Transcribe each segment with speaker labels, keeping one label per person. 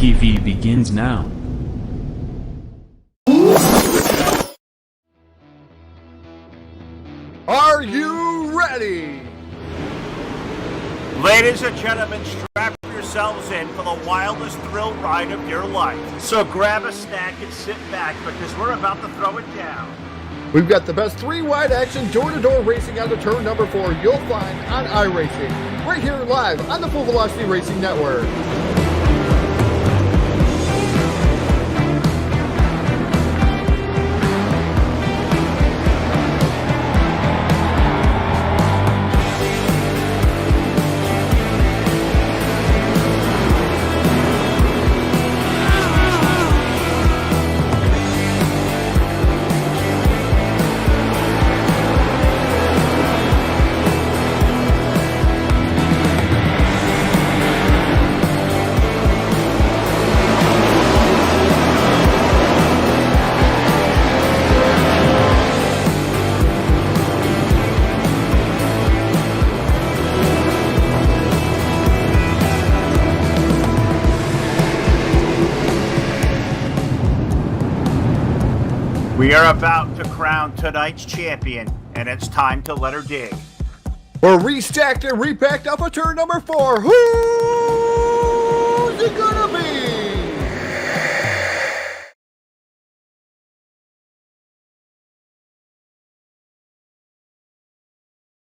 Speaker 1: TV begins now.
Speaker 2: Are you ready?
Speaker 3: Ladies and gentlemen, strap yourselves in for the wildest thrill ride of your life. So grab a snack and sit back because we're about to throw it down.
Speaker 2: We've got the best three-wide action door-to-door racing on the turn number 4 you'll find on iRacing, right here live on the Full Velocity Racing Network.
Speaker 3: We are about to crown tonight's champion, and it's time to let her dig.
Speaker 2: We're restacked and repacked up for turn number 4. Who's it gonna be?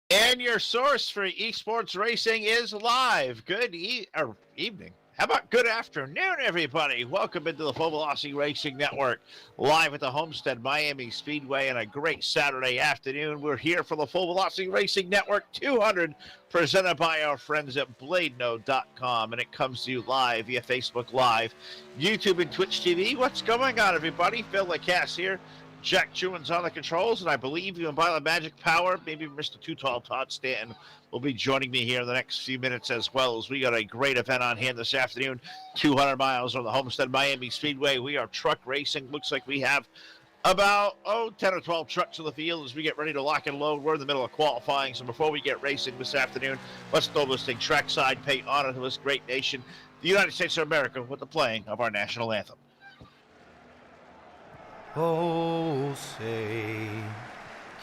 Speaker 4: And your source for esports racing is live. Good evening. How about good afternoon, everybody? Welcome into the Full Velocity Racing Network, live at the Homestead Miami Speedway on a great Saturday afternoon. We're here for the Full Velocity Racing Network 200, presented by our friends at BladeNode.com, and it comes to you live via Facebook Live, YouTube, and Twitch TV. What's going on, everybody? Phil LaCasse here. Jack Truman's on the controls, and I believe even by the magic power, maybe Mr. Too Tall Todd Stanton will be joining me here in the next few minutes as well, as we got a great event on hand this afternoon. 200 miles on the Homestead Miami Speedway. We are truck racing. Looks like we have about 10 or 12 trucks in the field as we get ready to lock and load. We're in the middle of qualifying, so before we get racing this afternoon, let's throw this thing trackside, pay honor to this great nation, the United States of America, with the playing of our national anthem.
Speaker 5: Oh, say,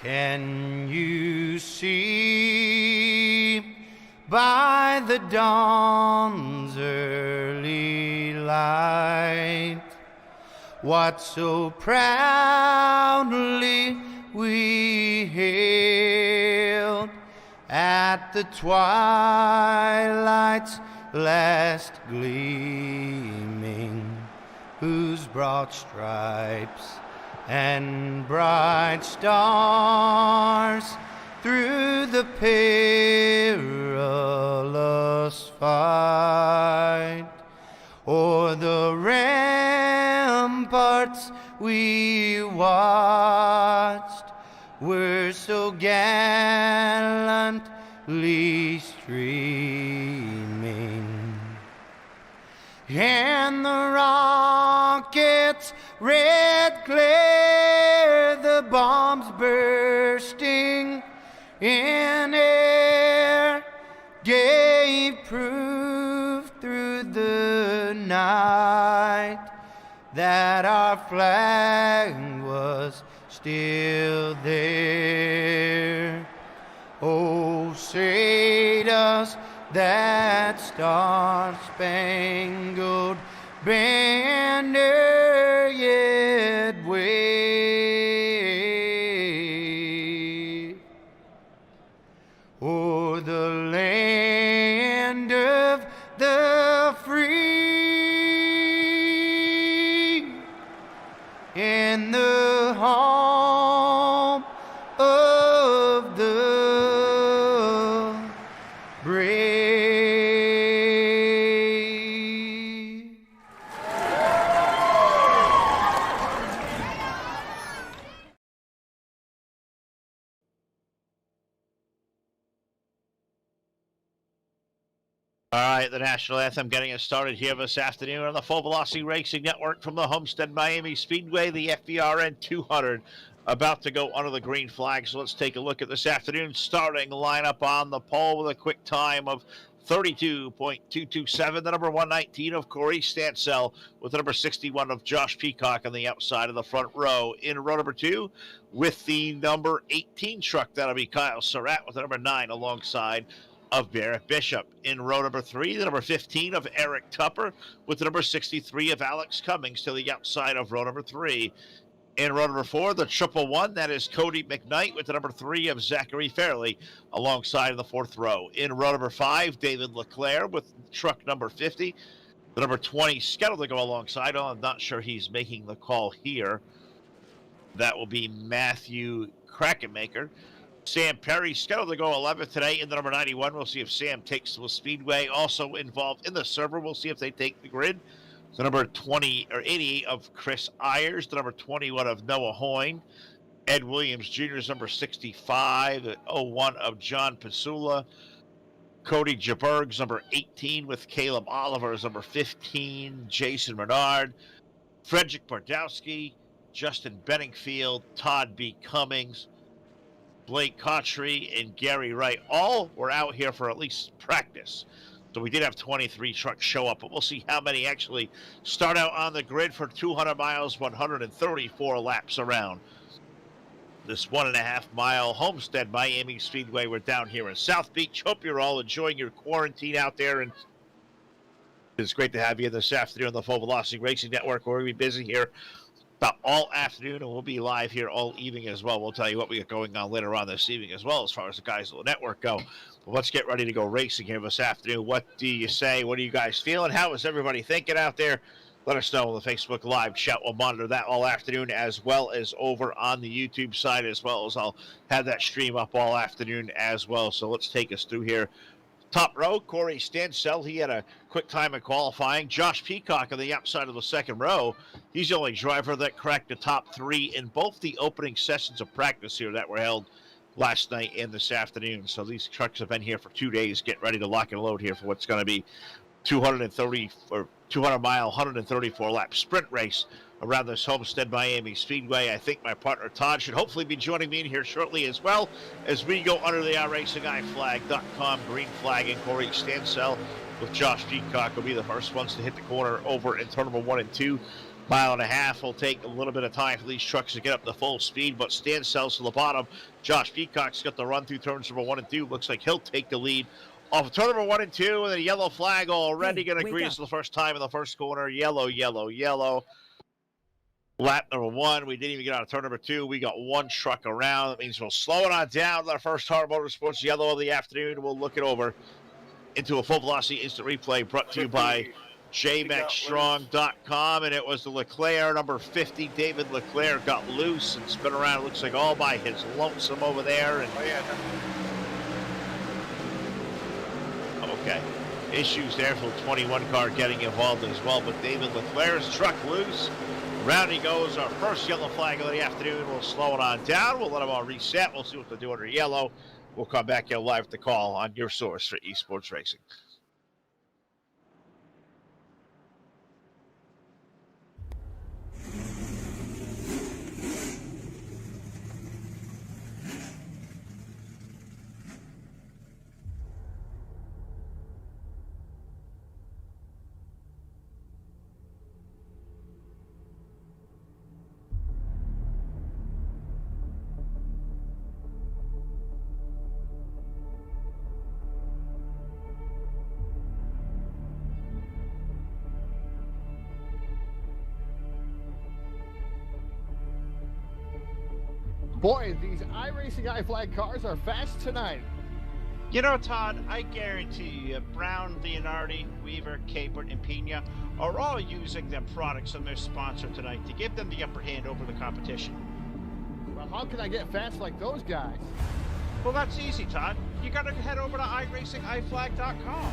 Speaker 5: can you see by the dawn's early light what so proudly we hailed at the twilight's last gleaming, whose broad stripes and bright stars through the perilous fight o'er the ramparts we watched were so gallantly streaming, and the rockets' red glare, the bombs bursting in air, gave proof through the night that our flag was still there. Oh, say does that star-spangled banner yet wave o'er the land of the free and the home of the brave?
Speaker 4: All right, the national anthem getting us started here this afternoon on the Full Velocity Racing Network from the Homestead Miami Speedway, the FVRN 200 about to go under the green flag. So let's take a look at this afternoon's starting lineup on the pole with a quick time of 32.227. The number 119 of Corey Stansell with the number 61 of Josh Peacock on the outside of the front row. In row number 2 with the number 18 truck, that'll be Kyle Surratt with the number 9 alongside of Barrett Bishop. In row number 3, the number 15 of Eric Tupper with the number 63 of Alex Cummings to the outside of row number 3. In row number 4, the 111, that is Cody McKnight with the number 3 of Zachary Fairley alongside of the 4th row. In row number 5, David Leclerc with truck number 50. The number 20 scheduled to go alongside. I'm not sure he's making the call here. That will be Matthew Krakenmaker. Sam Perry scheduled to go 11th today in the number 91. We'll see if Sam takes the Speedway. Also involved in the server, we'll see if they take the grid. The number 20 or 88 of Chris Ayers, the number 21 of Noah Hoyne, Ed Williams Jr.'s number 65, the 01 of John Pasula, Cody Jaberg's number 18 with Caleb Oliver's number 15, Jason Bernard, Frederick Bardowski, Justin Benningfield, Todd B. Cummings, Blake Cottrey, and Gary Wright. All were out here for at least practice. So we did have 23 trucks show up, but we'll see how many actually start out on the grid for 200 miles, 134 laps around this 1.5 mile Homestead Miami Speedway. We're down here in South Beach. Hope you're all enjoying your quarantine out there, and it's great to have you this afternoon on the Full Velocity Racing Network. We're going to be busy here about all afternoon, and we'll be live here all evening as well. We'll tell you what we got going on later on this evening as well as far as the guys of the network go. But let's get ready to go racing here this afternoon. What do you say? What are you guys feeling? How is everybody thinking out there? Let us know on the Facebook Live chat. We'll monitor that all afternoon as well as over on the YouTube side, as well as I'll have that stream up all afternoon as well. So let's take us through here. Top row, Corey Stansell. He had a quick time in qualifying. Josh Peacock on the outside of the second row. He's the only driver that cracked the top 3 in both the opening sessions of practice here that were held last night and this afternoon. So these trucks have been here for 2 days. Get ready to lock and load here for what's going to be 230 or 200 mile, 134 lap sprint race around this Homestead Miami Speedway. I think my partner Todd should hopefully be joining me in here shortly as well as we go under the iRacingIFlag.com green flag, and Corey Stansell with Josh Peacock will be the first ones to hit the corner over in turn number 1 and 2. 1.5 miles will take a little bit of time for these trucks to get up to full speed, but Stansell's to the bottom. Josh Peacock's got the run through turns number 1 and 2. Looks like he'll take the lead off of turn number 1 and 2, and the yellow flag already going to greet us for the first time in the first corner. Yellow, yellow, yellow. Lap number 1, we didn't even get out of turn number 2. We got one truck around. That means we'll slow it on down to our first Hard Motorsports Yellow of the afternoon. We'll look it over into a full velocity instant replay brought to you by jmaxstrong.com. And it was the Leclerc, number 50, David Leclerc, got loose and spin around. It looks like all by his lonesome over there. And okay, issues there for the 21 car getting involved as well. But David Leclerc's truck loose. Round he goes, our first yellow flag of the afternoon. We'll slow it on down. We'll let them all reset. We'll see what they do under yellow. We'll come back here live at the call on your source for esports racing.
Speaker 2: Boy, these iRacing iFlag cars are fast tonight.
Speaker 4: You know, Todd, I guarantee you, Brown, Leonardi, Weaver, Capert, and Pena are all using their products on their sponsor tonight to give them the upper hand over the competition.
Speaker 2: Well, how can I get fast like those guys?
Speaker 4: Well, that's easy, Todd. You got to head over to iRacingIFlag.com.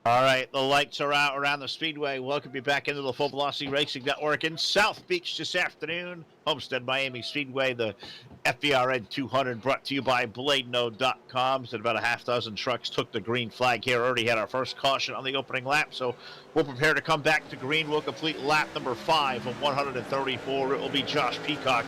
Speaker 4: All right, the lights are out around the speedway. Welcome you back into the Full Velocity Racing Network in South Beach this afternoon. Homestead Miami Speedway, the FVRN 200 brought to you by BladeNode.com. Said about a half dozen trucks took the green flag here. Already had our first caution on the opening lap, so we'll prepare to come back to green. We'll complete lap number 5 of 134. It will be Josh Peacock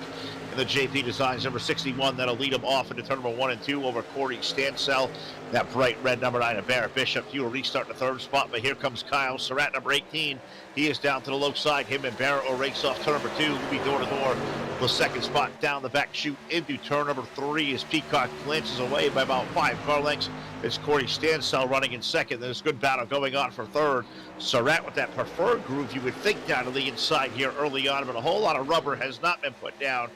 Speaker 4: in the JP Designs number 61 that'll lead him off into turn number 1 and 2 over Corey Stansell. That bright red number 9 of Barrett Bishop. He will restart in the third spot, but here comes Kyle Surratt, number 18. He is down to the low side. Him and Barrett will race off turn number 2. Will be door to door. The second spot down the back chute into turn number 3 as Peacock glances away by about 5 car lengths. It's Corey Stansell running in second. There's good battle going on for third. Surratt with that preferred groove, you would think, down to the inside here early on, but a whole lot of rubber has not been put down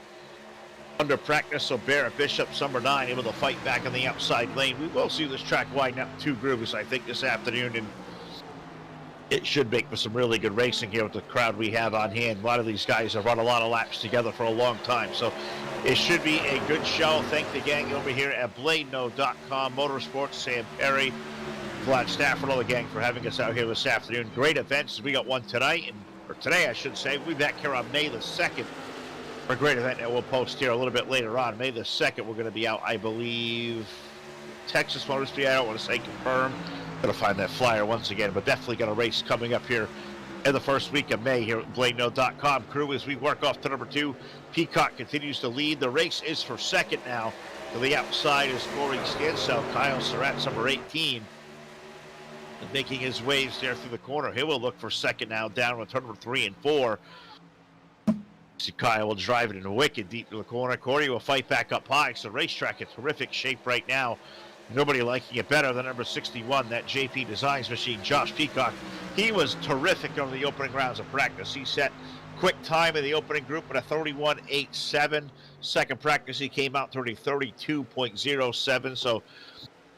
Speaker 4: under practice, so Barrett Bishop, number 9, able to fight back on the outside lane. We will see this track widen up 2 grooves, I think, this afternoon, and it should make for some really good racing here with the crowd we have on hand. A lot of these guys have run a lot of laps together for a long time, so it should be a good show. Thank the gang over here at BladeNode.com, Motorsports, Sam Perry, Vlad Stafford, all the gang for having us out here this afternoon. Great events. We got one tonight, or today, I should say. We'll be back here on May the 2nd. For a great event that we'll post here a little bit later on. May the 2nd, we're going to be out, I believe, Texas Motor Speed. I don't want to say confirm. Going to find that flyer once again, but definitely got a race coming up here in the first week of May here at BladeNode.com. Crew, as we work off to number 2, Peacock continues to lead. The race is for second now. To the outside is Corey Stansell. Kyle Surratt, number 18, making his waves there through the corner. He will look for second now, down with turn number 3 and 4. See Kyle will drive it in wicked deep to the corner. Corey will fight back up high. So racetrack in terrific shape right now. Nobody liking it better than number 61, that JP Designs machine, Josh Peacock. He was terrific over the opening rounds of practice. He set quick time in the opening group at a 31.87. Second practice, he came out 32.07. So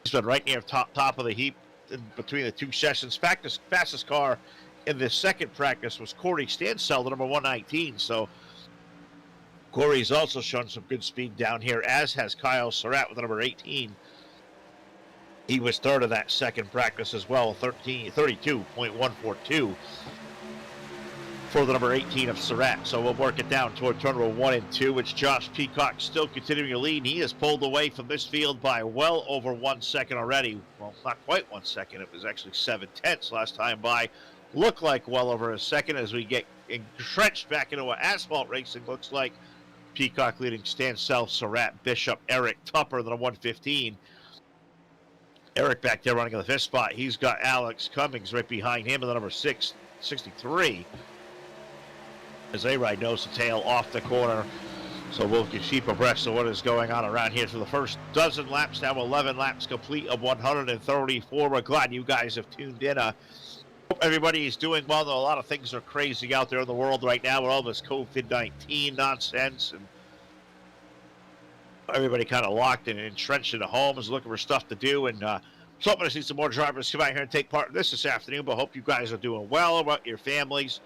Speaker 4: he's been right near top of the heap in between the 2 sessions. Fastest car in the second practice was Corey Stansell, the number 119. So Corey's also shown some good speed down here, as has Kyle Surratt with the number 18. He was third of that second practice as well, 32.142 for the number 18 of Surratt. So we'll work it down toward turn number 1 and 2, which Josh Peacock still continuing to lead. He has pulled away from this field by well over 1 second already. Well, not quite 1 second. It was actually 7/10 last time by. Look like well over a second as we get entrenched back into what asphalt racing looks like. Peacock leading Stansell, Surratt, Bishop, Eric Tupper, the 115. Eric back there running in the 5th spot. He's got Alex Cummings right behind him in the number 63. As they ride nose to tail off the corner. So we'll keep abreast of what is going on around here for the first dozen laps. Now 11 laps complete of 134. We're glad you guys have tuned in. Hope everybody is doing well, though a lot of things are crazy out there in the world right now with all this COVID-19 nonsense, and everybody kind of locked and entrenched in the homes looking for stuff to do. And so hoping to see some more drivers come out here and take part in this afternoon, but hope you guys are doing well, about your families,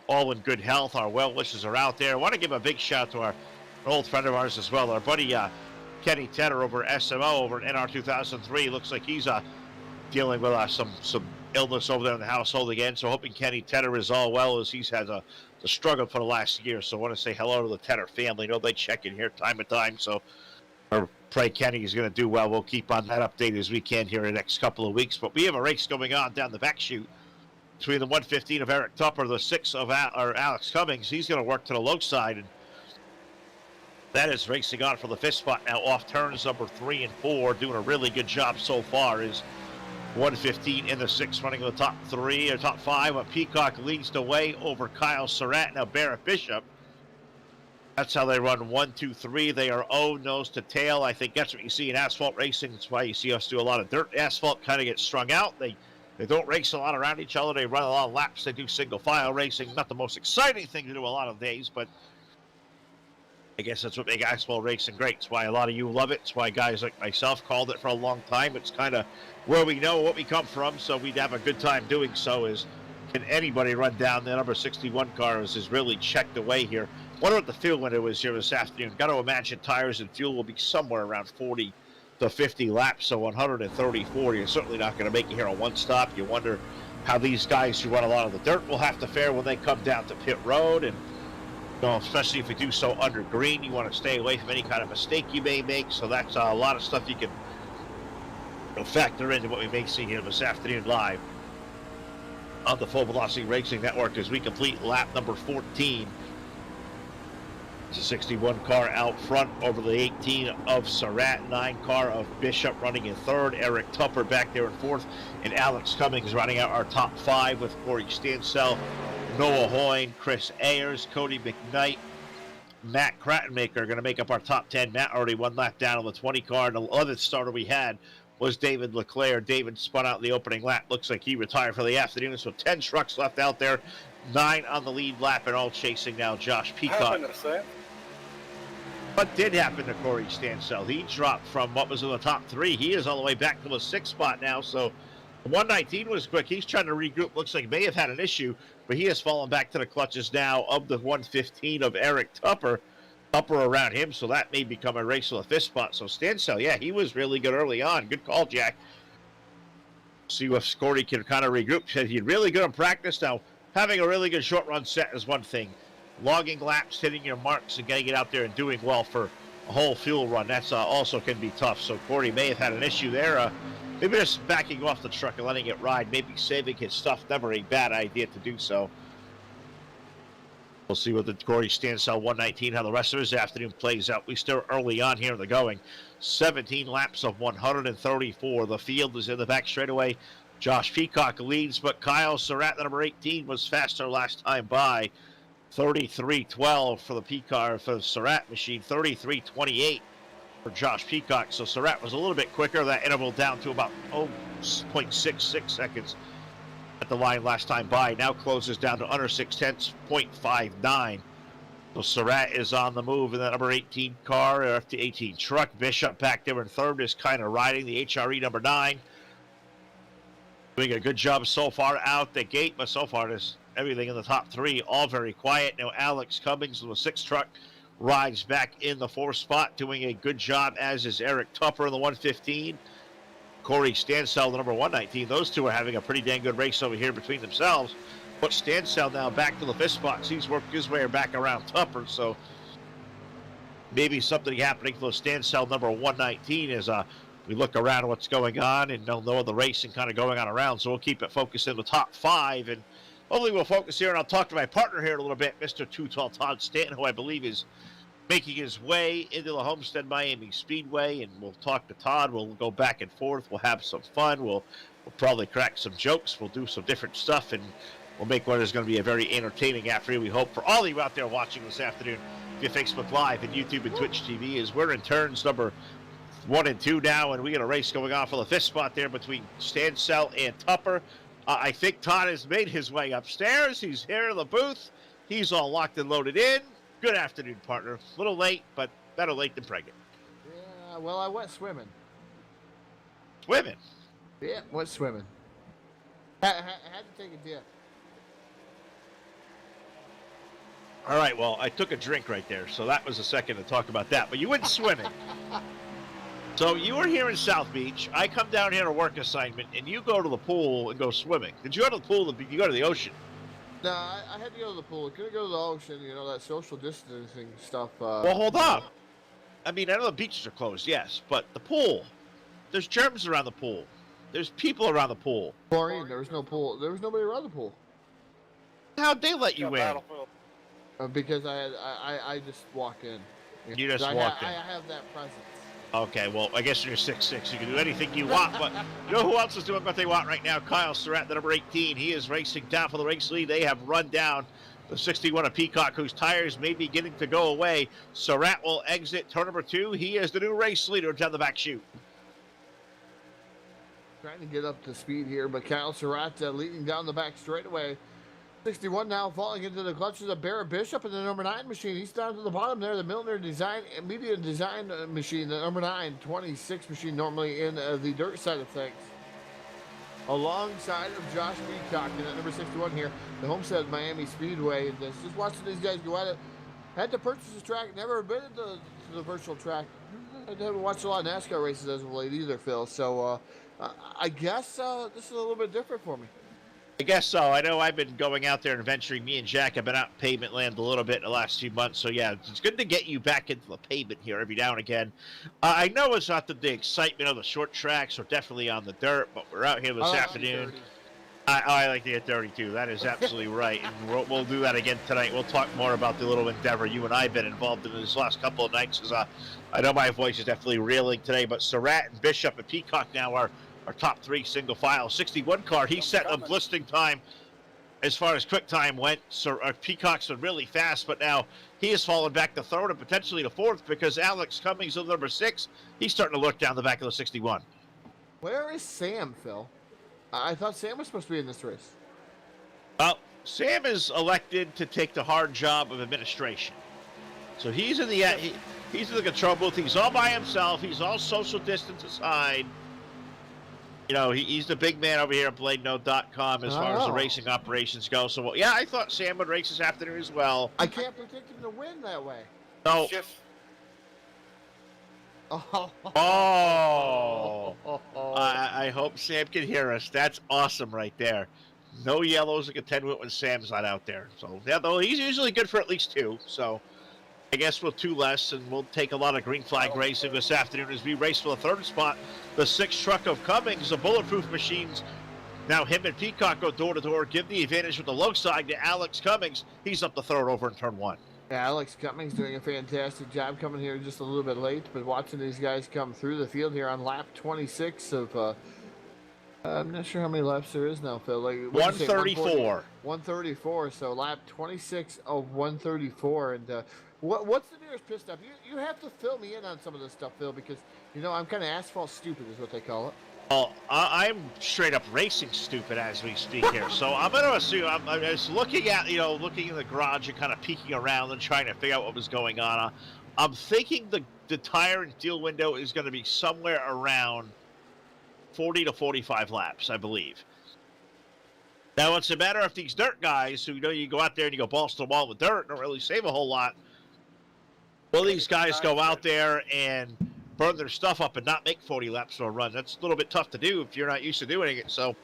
Speaker 4: all in good health. Our well wishes are out there. I want to give a big shout out to an old friend of ours as well, our buddy Kenny Tedder over at SMO over at NR 2003. Looks like he's dealing with some illness over there in the household again. So hoping Kenny Tedder is all well, as he's had the struggle for the last year. So I want to say hello to the Tedder family. I know they check in here time to time. So I pray Kenny is going to do well. We'll keep on that update as we can here in the next couple of weeks. But we have a race going on down the back chute between the 115 of Eric Tupper, the 6 of Alex Cummings. He's going to work to the low side, and that is racing on for the 5th spot now off turns number 3 and 4. Doing a really good job so far is 115 in the 6th, running the top 3 or top 5. But Peacock leads the way over Kyle Surratt. Now Barrett Bishop. That's how they run 1, 2, 3. They are nose to tail. I think that's what you see in asphalt racing. That's why you see us do a lot of dirt. Asphalt kind of gets strung out. They don't race a lot around each other. They run a lot of laps. They do single file racing. Not the most exciting thing to do a lot of days, but I guess that's what makes asphalt racing great. It's why a lot of you love it. It's why guys like myself called it for a long time. It's kind of where we know what we come from, so we'd have a good time doing so. Is can anybody run down the number 61 car is really checked away here. Wonder what the fuel window is here this afternoon. Got to imagine tires and fuel will be somewhere around 40 to 50 laps, so 134. You're certainly not going to make it here on one stop. You wonder how these guys who run a lot of the dirt will have to fare when they come down to pit road, and especially if you do so under green, you want to stay away from any kind of mistake you may make. So that's a lot of stuff you can factor into what we may see here this afternoon live on the Full Velocity Racing Network as we complete lap number 14. It's a 61 car out front over the 18 of Surratt, 9 car of Bishop running in third, Eric Tupper back there in fourth, and Alex Cummings running out our top 5 with Corey Stansell, Noah Hoyne, Chris Ayers, Cody McKnight, Matt Krattenmaker are going to make up our top 10. Matt already 1 lap down on the 20 car, and the other starter we had was David Leclerc. David spun out in the opening lap. Looks like he retired for the afternoon, so 10 trucks left out there, 9 on the lead lap, and all chasing now Josh Peacock. What did happen to Corey Stansell? He dropped from what was in the top 3. He is all the way back to the 6th spot now, so 119 was quick. He's trying to regroup. Looks like he may have had an issue, but he has fallen back to the clutches now of the 115 of Eric Tupper. Tupper around him, so that may become a race for the 5th spot. So Stansell, yeah, he was really good early on. Good call, Jack. See if Corey can kind of regroup. He's really good in practice. Now, having a really good short run set is one thing. Logging laps, hitting your marks, and getting it out there and doing well for a whole fuel run, that's also can be tough. So Corey may have had an issue there. Maybe just backing off the truck and letting it ride, maybe saving his stuff. Never a bad idea to do so. We'll see what the Corey Stansell 119, how the rest of his afternoon plays out. We still early on here in the going. 17 laps of 134. The field is in the back straightaway. Josh Peacock leads, but Kyle Surratt, the number 18, was faster last time by. 33.12 for the Peacock, for the Surratt machine. 33.28 for Josh Peacock. So Surratt was a little bit quicker. That interval down to about 0.66 seconds at the line last time by. Now closes down to under 6/10, 0.59. So Surratt is on the move in the number 18 car, or the 18 truck. Bishop back there in third is kind of riding the HRE number 9. Doing a good job so far out the gate, but so far there's everything in the top 3, all very quiet. Now Alex Cummings with the 6th truck rides back in the 4th spot, doing a good job, as is Eric Tupper in the 115. Corey Stansell, the number 119. Those two are having a pretty dang good race over here between themselves. But Stansell now back to the 5th spot. He's worked his way back around Tupper, so maybe something happening for Stansell number 119 as we look around what's going on and know the racing kind of going on around. So we'll keep it focused in the top 5, and hopefully we'll focus here, and I'll talk to my partner here in a little bit, Mr. Too Tall Todd Stanton, who I believe is making his way into the Homestead Miami Speedway, and we'll talk to Todd. We'll go back and forth. We'll have some fun. We'll probably crack some jokes. We'll do some different stuff, and we'll make what is going to be a very entertaining afternoon, we hope, for all of you out there watching this afternoon via Facebook Live and YouTube and Twitch TV, as we're in turns number 1 and 2 now, and we got a race going on for the 5th spot there between Stansell and Tupper. I think Todd has made his way upstairs. He's here in the booth. He's all locked and loaded in. Good afternoon, partner. A little late, but better late than pregnant.
Speaker 2: Yeah, well, I went swimming.
Speaker 4: Swimming?
Speaker 2: Yeah, went swimming. Had to take a dip.
Speaker 4: All right, well, I took a drink right there, so that was a second to talk about that. But you went swimming. So you were here in South Beach. I come down here on a work assignment, and you go to the pool and go swimming. Did you go to the pool? You go to the ocean?
Speaker 2: No, I had to go to the pool. I couldn't go to the ocean, that social distancing stuff.
Speaker 4: Well, hold on. I mean, I know the beaches are closed, yes, but the pool, there's germs around the pool. There's people around the pool.
Speaker 2: Chlorine, there was no pool. There was nobody around the pool.
Speaker 4: How'd they let you in?
Speaker 2: Because I just walk in.
Speaker 4: You just walk in.
Speaker 2: I have that presence.
Speaker 4: Okay, well, I guess you're 6'6". You can do anything you want, but you know who else is doing what they want right now? Kyle Surratt, the number 18. He is racing down for the race lead. They have run down the 61 of Peacock, whose tires may be getting to go away. Surratt will exit turn number 2. He is the new race leader down the back chute.
Speaker 2: Trying to get up to speed here, but Kyle Surratt leading down the back straightaway. 61 now falling into the clutches of Barrett Bishop in the number 9 machine. He's down to the bottom there. The Milner Design Media Design machine, the number 9, 26 machine, normally in the dirt side of things. Alongside of Josh Peacock in at number 61 here, the Homestead Miami Speedway. And just watching these guys go at it. Had to purchase this track, never been to the virtual track. I haven't watched a lot of NASCAR races as of late either, Phil. So I guess this is a little bit different for me.
Speaker 4: I guess so. I know I've been going out there and venturing. Me and Jack have been out in pavement land a little bit in the last few months. So, yeah, it's good to get you back into the pavement here every now and again. I know it's not the excitement of the short tracks or definitely on the dirt, but we're out here this afternoon. I like to get dirty, too. That is absolutely right. And we'll do that again tonight. We'll talk more about the little endeavor you and I have been involved in this last couple of nights. Because I know my voice is definitely reeling today, but Surratt and Bishop and Peacock now are our top 3 single file. 61 car, he set a listing time as far as quick time went. So Peacock's been really fast, but now he has fallen back to 3rd and potentially to 4th because Alex Cummings is number 6. He's starting to look down the back of the 61.
Speaker 2: Where is Sam, Phil? I thought Sam was supposed to be in this race.
Speaker 4: Well, Sam is elected to take the hard job of administration. So he's in the he's in the control booth. He's all by himself. He's all social distance aside. You know, he's the big man over here at BladeNote.com as far as the racing operations go. So, well, yeah, I thought Sam would race this afternoon as well.
Speaker 2: I can't predict him to win that way.
Speaker 4: No. I hope Sam can hear us. That's awesome right there. No yellows to contend with when Sam's not out there. So, yeah, though he's usually good for at least 2. So, I guess we'll 2 less, and we'll take a lot of green flag racing this afternoon as we race for the 3rd spot. The 6th truck of Cummings, the bulletproof machines. Now him and Peacock go door to door, give the advantage with the low side to Alex Cummings. He's up the 3rd over in turn 1.
Speaker 2: Yeah, Alex Cummings doing a fantastic job coming here just a little bit late, but watching these guys come through the field here on lap 26 of, I'm not sure how many laps there is now, Phil. Like
Speaker 4: 134.
Speaker 2: 134, so lap 26 of 134. And what's the nearest pit stop? You have to fill me in on some of this stuff, Phil, because, you know, I'm kind of asphalt stupid is what they call it.
Speaker 4: Well, I'm straight up racing stupid as we speak here. So I'm going to assume I'm just looking at, looking in the garage and kind of peeking around and trying to figure out what was going on. I'm thinking the tire and deal window is going to be somewhere around 40 to 45 laps, I believe. Now, it's a matter of these dirt guys who, you go out there and you go balls to the wall with dirt, don't really save a whole lot. Will these guys go out there and burn their stuff up and not make 40 laps for a run? That's a little bit tough to do if you're not used to doing it. So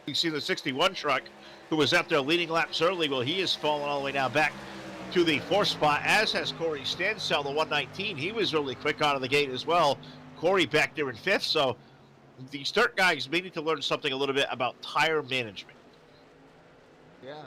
Speaker 4: you see the 61 truck who was out there leading laps early. Well, he has fallen all the way now back to the 4th spot, as has Corey Stansell, the 119. He was really quick out of the gate as well. Corey back there in 5th. So these dirt guys may need to learn something a little bit about tire management.
Speaker 2: Yeah,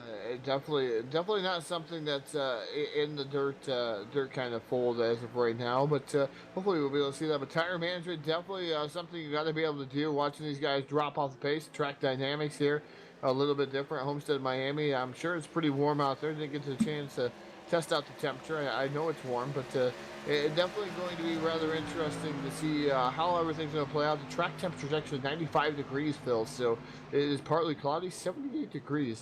Speaker 2: definitely not something that's in the dirt kind of fold as of right now. But hopefully we'll be able to see that. But tire management, definitely something you got to be able to do. Watching these guys drop off the pace, track dynamics here, a little bit different. Homestead, Miami. I'm sure it's pretty warm out there. Didn't get the chance to test out the temperature. I know it's warm, but it's definitely going to be rather interesting to see how everything's going to play out. The track temperature is actually 95 degrees, Phil, so it is partly cloudy, 78 degrees.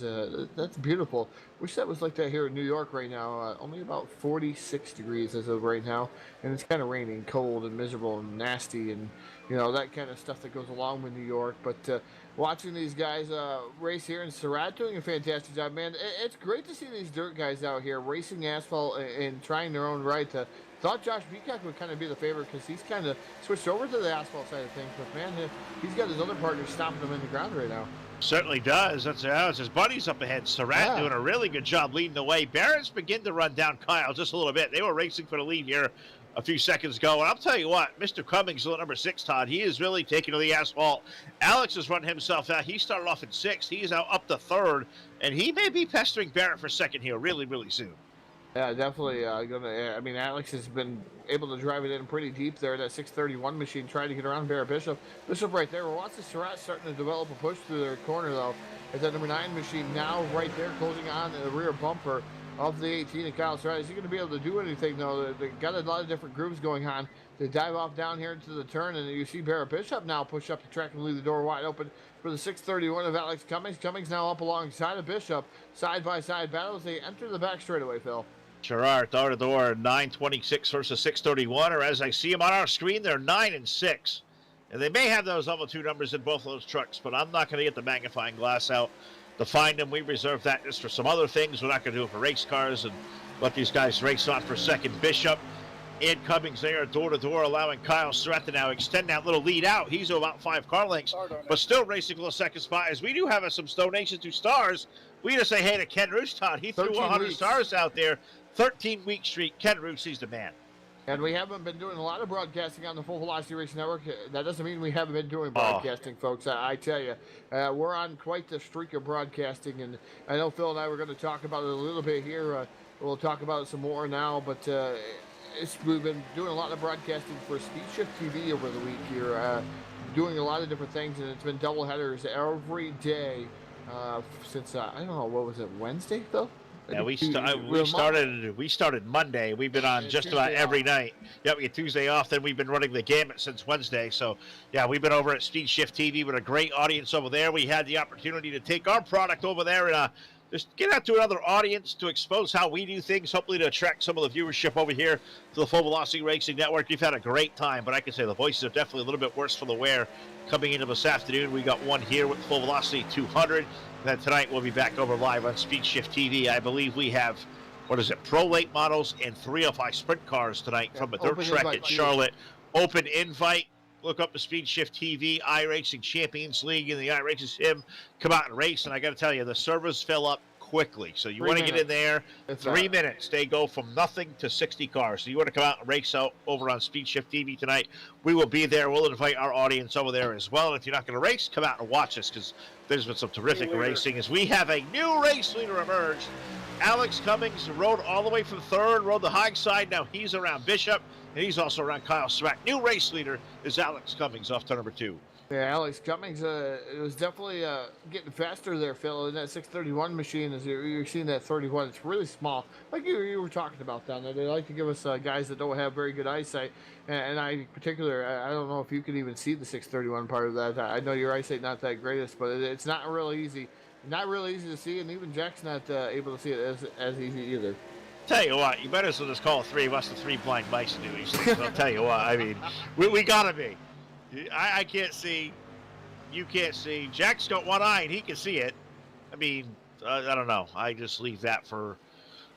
Speaker 2: That's beautiful. Wish that was like that here in New York right now. Only about 46 degrees as of right now, and it's kind of raining, cold, and miserable, and nasty, and that kind of stuff that goes along with New York. But watching these guys race here in Surratt, doing a fantastic job, man. It's great to see these dirt guys out here racing asphalt and trying their own right. Thought Josh Peacock would kind of be the favorite because he's kind of switched over to the asphalt side of things. But, man, he's got his other partners stopping him in the ground right now.
Speaker 4: Certainly does. That's his buddies up ahead. Surratt doing a really good job leading the way. Barron's begin to run down Kyle just a little bit. They were racing for the lead here a few seconds ago. And I'll tell you what, Mr. Cummings, number 6, Todd, he is really taking to the asphalt. Alex has run himself out. He started off in 6th. He is now up to 3rd. And he may be pestering Barrett for 2nd here really, really soon.
Speaker 2: Yeah, definitely. Alex has been able to drive it in pretty deep there. That 631 machine trying to get around Barrett Bishop. Bishop right there. We're watching Surratt starting to develop a push through their corner, though. As that number 9 machine now right there closing on the rear bumper of the 18 of Kyle Surratt. Is he going to be able to do anything, though? They got a lot of different grooves going on. They dive off down here into the turn, and you see Barrett Bishop now push up the track and leave the door wide open for the 631 of Alex Cummings. Cummings now up alongside of Bishop. Side-by-side battles. They enter the back straightaway, Phil.
Speaker 4: Sure are. Door to door, 926 versus 631, or as I see them on our screen, they're 9 and 6. And they may have those level 2 numbers in both of those trucks, but I'm not going to get the magnifying glass out to find them. We reserve that just for some other things. We're not going to do it for race cars and let these guys race on for 2nd. Bishop And Cummings there door to door, allowing Kyle Surratt to now extend that little lead out. He's about 5 car lengths, but still racing for the second spot. As we do have some donations to stars, we just say hey to Ken Roostot. He threw 100 stars out there. 13-week streak. Ken Roos, he's the man.
Speaker 2: And we haven't been doing a lot of broadcasting on the Full Velocity Racing Network. That doesn't mean we haven't been doing broadcasting, folks. I tell you, we're on quite the streak of broadcasting. And I know Phil and I were going to talk about it a little bit here. We'll talk about it some more now. But we've been doing a lot of broadcasting for Speed Shift TV over the week here, doing a lot of different things. And it's been double headers every day since, I don't know, what was it, Wednesday, Phil?
Speaker 4: Yeah, we started Monday. We've been on just about every night. Yep, we get Tuesday off. Then we've been running the gamut since Wednesday. So, yeah, we've been over at Speed Shift TV with a great audience over there. We had the opportunity to take our product over there and just get out to another audience to expose how we do things, hopefully to attract some of the viewership over here to the Full Velocity Racing Network. We've had a great time, but I can say the voices are definitely a little bit worse for the wear coming into this afternoon. We got one here with Full Velocity 200. Then tonight we'll be back over live on Speed Shift TV. I believe we have, Pro Late models and 305 sprint cars tonight from a dirt track at Charlotte. Open invite. Look up the Speed Shift TV iRacing Champions League and the iRacing Sim. Come out and race, and I got to tell you, the servers fill up quickly. So you want to get in there. 3 minutes. They go from nothing to 60 cars. So you want to come out and race out over on Speed Shift TV tonight. We will be there. We'll invite our audience over there as well. And if you're not going to race, come out and watch us because there's been some terrific racing as we have a new race leader emerge. Alex Cummings rode all the way from third, rode the high side. Now he's around Bishop, and he's also around Kyle Surratt. New race leader is Alex Cummings off to number 2.
Speaker 2: Yeah, Alex Cummings, it was definitely getting faster there, Phil, in that 631 machine. As you're seeing that 31, it's really small. Like you were talking about down there, they like to give us guys that don't have very good eyesight. And I, in particular, I don't know if you can even see the 631 part of that. I know your eyesight not that greatest, but it's not really easy. Not really easy to see, and even Jack's not able to see it as easy either.
Speaker 4: Tell you what, you better as well just call 3 of us the 3 blind mice to do these things. I'll tell you what, I mean, we gotta be. I can't see. You can't see. Jack's got one eye and he can see it. I mean, I don't know. I just leave that for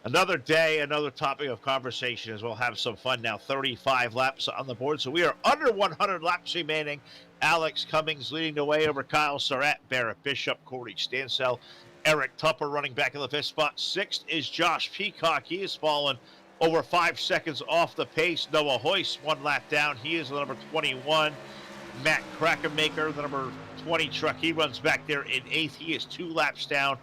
Speaker 4: another day, another topic of conversation as we'll have some fun now. 35 laps on the board. So we are under 100 laps remaining. Alex Cummings leading the way over Kyle Surratt, Barrett Bishop, Corey Stansell, Eric Tupper running back in the 5th spot. 6th is Josh Peacock. He has fallen over 5 seconds off the pace. Noah Hoyce 1 lap down. He is the number 21. Matt Krakenmaker, the number 20 truck, he runs back there in 8th. He is 2 laps down.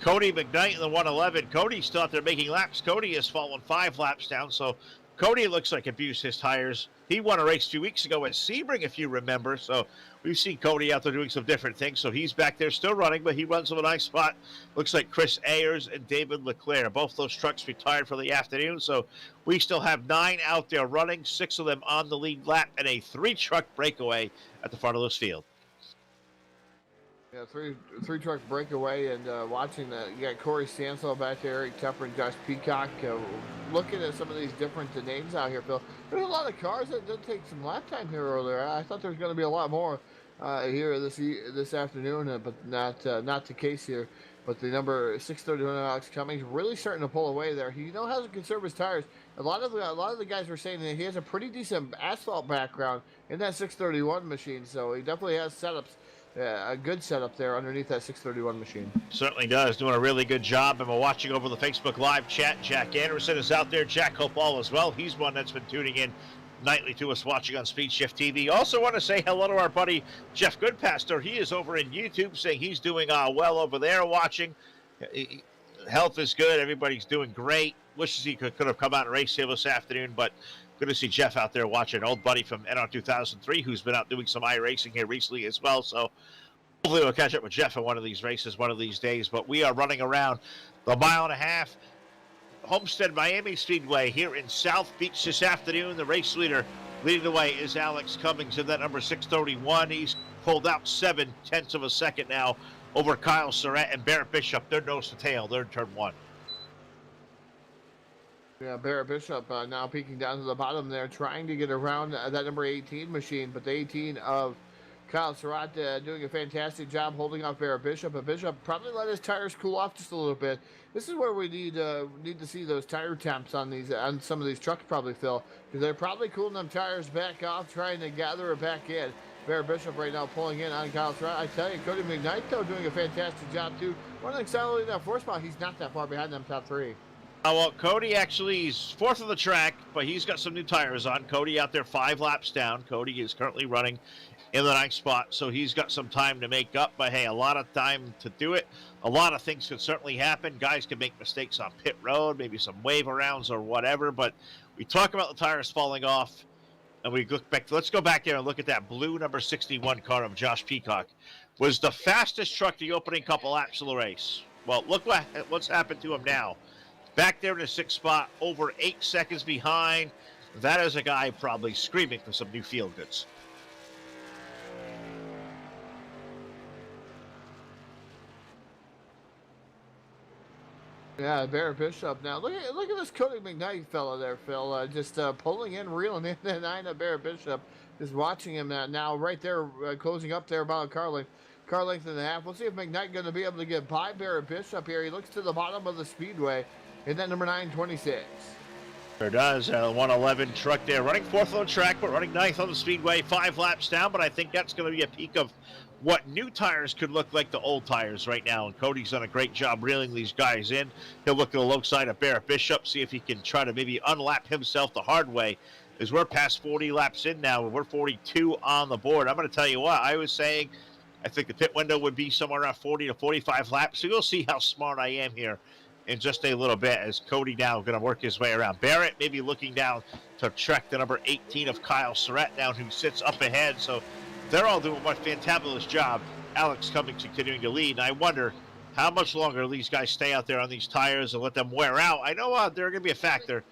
Speaker 4: Cody McKnight in the 111. Cody's still out there making laps. Cody has fallen 5 laps down, so Cody looks like abused his tires. He won a race 2 weeks ago at Sebring, if you remember, so we've seen Cody out there doing some different things, so he's back there still running, but he runs from a nice spot. Looks like Chris Ayers and David Leclerc. Both those trucks retired for the afternoon, so we still have 9 out there running, 6 of them on the lead lap, and a 3-truck breakaway at the front of this field.
Speaker 2: Yeah, three truck breakaway, and watching that, you got Corey Stansell back there, Eric Tupper, and Josh Peacock. Looking at some of these different names out here, Phil, there's a lot of cars that did take some lap time here earlier. I thought there was going to be a lot more here this afternoon, but not the case here. But the number 631 Alex Cummings really starting to pull away there. He has to conserve his tires. A lot of the guys were saying that he has a pretty decent asphalt background in that 631 machine, so he definitely has setups. Yeah, a good setup there underneath that 631 machine.
Speaker 4: Certainly does. Doing a really good job. And we're watching over the Facebook Live chat. Jack Anderson is out there. Jack Hope all as well. He's one that's been tuning in nightly to us watching on Speed Shift TV. Also want to say hello to our buddy Jeff Goodpaster. He is over in YouTube saying he's doing well over there watching. Health is good. Everybody's doing great. Wishes he could have come out and raced here this afternoon, but good to see Jeff out there watching. An old buddy from NR 2003 who's been out doing some iRacing here recently as well. So hopefully we'll catch up with Jeff in one of these races one of these days. But we are running around the 1.5 mile Homestead Miami Speedway here in South Beach this afternoon. The race leader leading the way is Alex Cummings in that number 631. He's pulled out 0.7 of a second now over Kyle Surratt and Barrett Bishop. They're nose to tail. They're in turn 1.
Speaker 2: Yeah, Barrett Bishop now peeking down to the bottom there, trying to get around that number 18 machine, but the 18 of Kyle Surratt doing a fantastic job holding off Bear Bishop. But Bishop probably let his tires cool off just a little bit. This is where we need to see those tire temps on some of these trucks probably, Phil, because they're probably cooling them tires back off, trying to gather it back in. Bear Bishop right now pulling in on Kyle Surratt. I tell you, Cody McKnight, though, doing a fantastic job, too. Running accelerating that four spot. He's not that far behind them top three.
Speaker 4: Well, Cody actually is fourth on the track, but he's got some new tires on. Cody out there 5 laps down. Cody is currently running in the 9th spot, so he's got some time to make up. But, hey, a lot of time to do it. A lot of things could certainly happen. Guys can make mistakes on pit road, maybe some wave arounds or whatever. But we talk about the tires falling off, and we look back. Let's go back there and look at that blue number 61 car of Josh Peacock. Was the fastest truck the opening couple laps of the race. Well, look what's happened to him now. Back there in the 6th spot, over 8 seconds behind. That is a guy probably screaming for some new field goods.
Speaker 2: Yeah, Bear Bishop. Now look at this Cody McKnight fella there, Phil. Just pulling in, reeling in the 9 of Bear Bishop. Just watching him now right there, closing up there about a car length and a half. We'll see if McKnight going to be able to get by Bear Bishop here. He looks to the bottom of the speedway. In that number 926.
Speaker 4: There does. 111 truck there. Running 4th on the track, but running 9th on the speedway. 5 laps down, but I think that's going to be a peak of what new tires could look like to old tires right now. And Cody's done a great job reeling these guys in. He'll look at the low side of Bear Bishop, see if he can try to maybe unlap himself the hard way. As we're past 40 laps in now, and we're 42 on the board. I'm going to tell you what, I was saying I think the pit window would be somewhere around 40 to 45 laps. So you'll see how smart I am here in just a little bit as Cody now going to work his way around. Barrett maybe looking down to track the number 18 of Kyle Surratt down, who sits up ahead. So they're all doing a fantabulous job. Alex Cummings continuing to lead. And I wonder how much longer these guys stay out there on these tires and let them wear out. I know they're going to be a factor.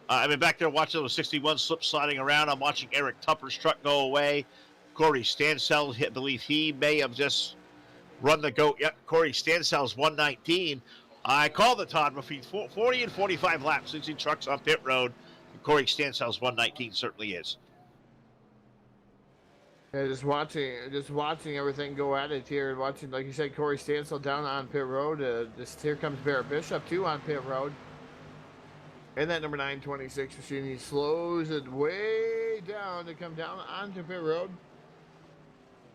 Speaker 4: I've been back there watching those 61 slip sliding around. I'm watching Eric Tupper's truck go away. Corey Stansell, I believe he may have just run the goat. Yep, Corey Stansell's 119. I call the Todd between 40 and 45 laps since he trucks on pit road. Corey Stansell's 119 certainly is.
Speaker 2: Yeah, just watching everything go at it here, and watching, like you said, Corey Stansell down on pit road. Here comes Bear Bishop too on pit road. And that number 926 machine, he slows it way down to come down onto pit road.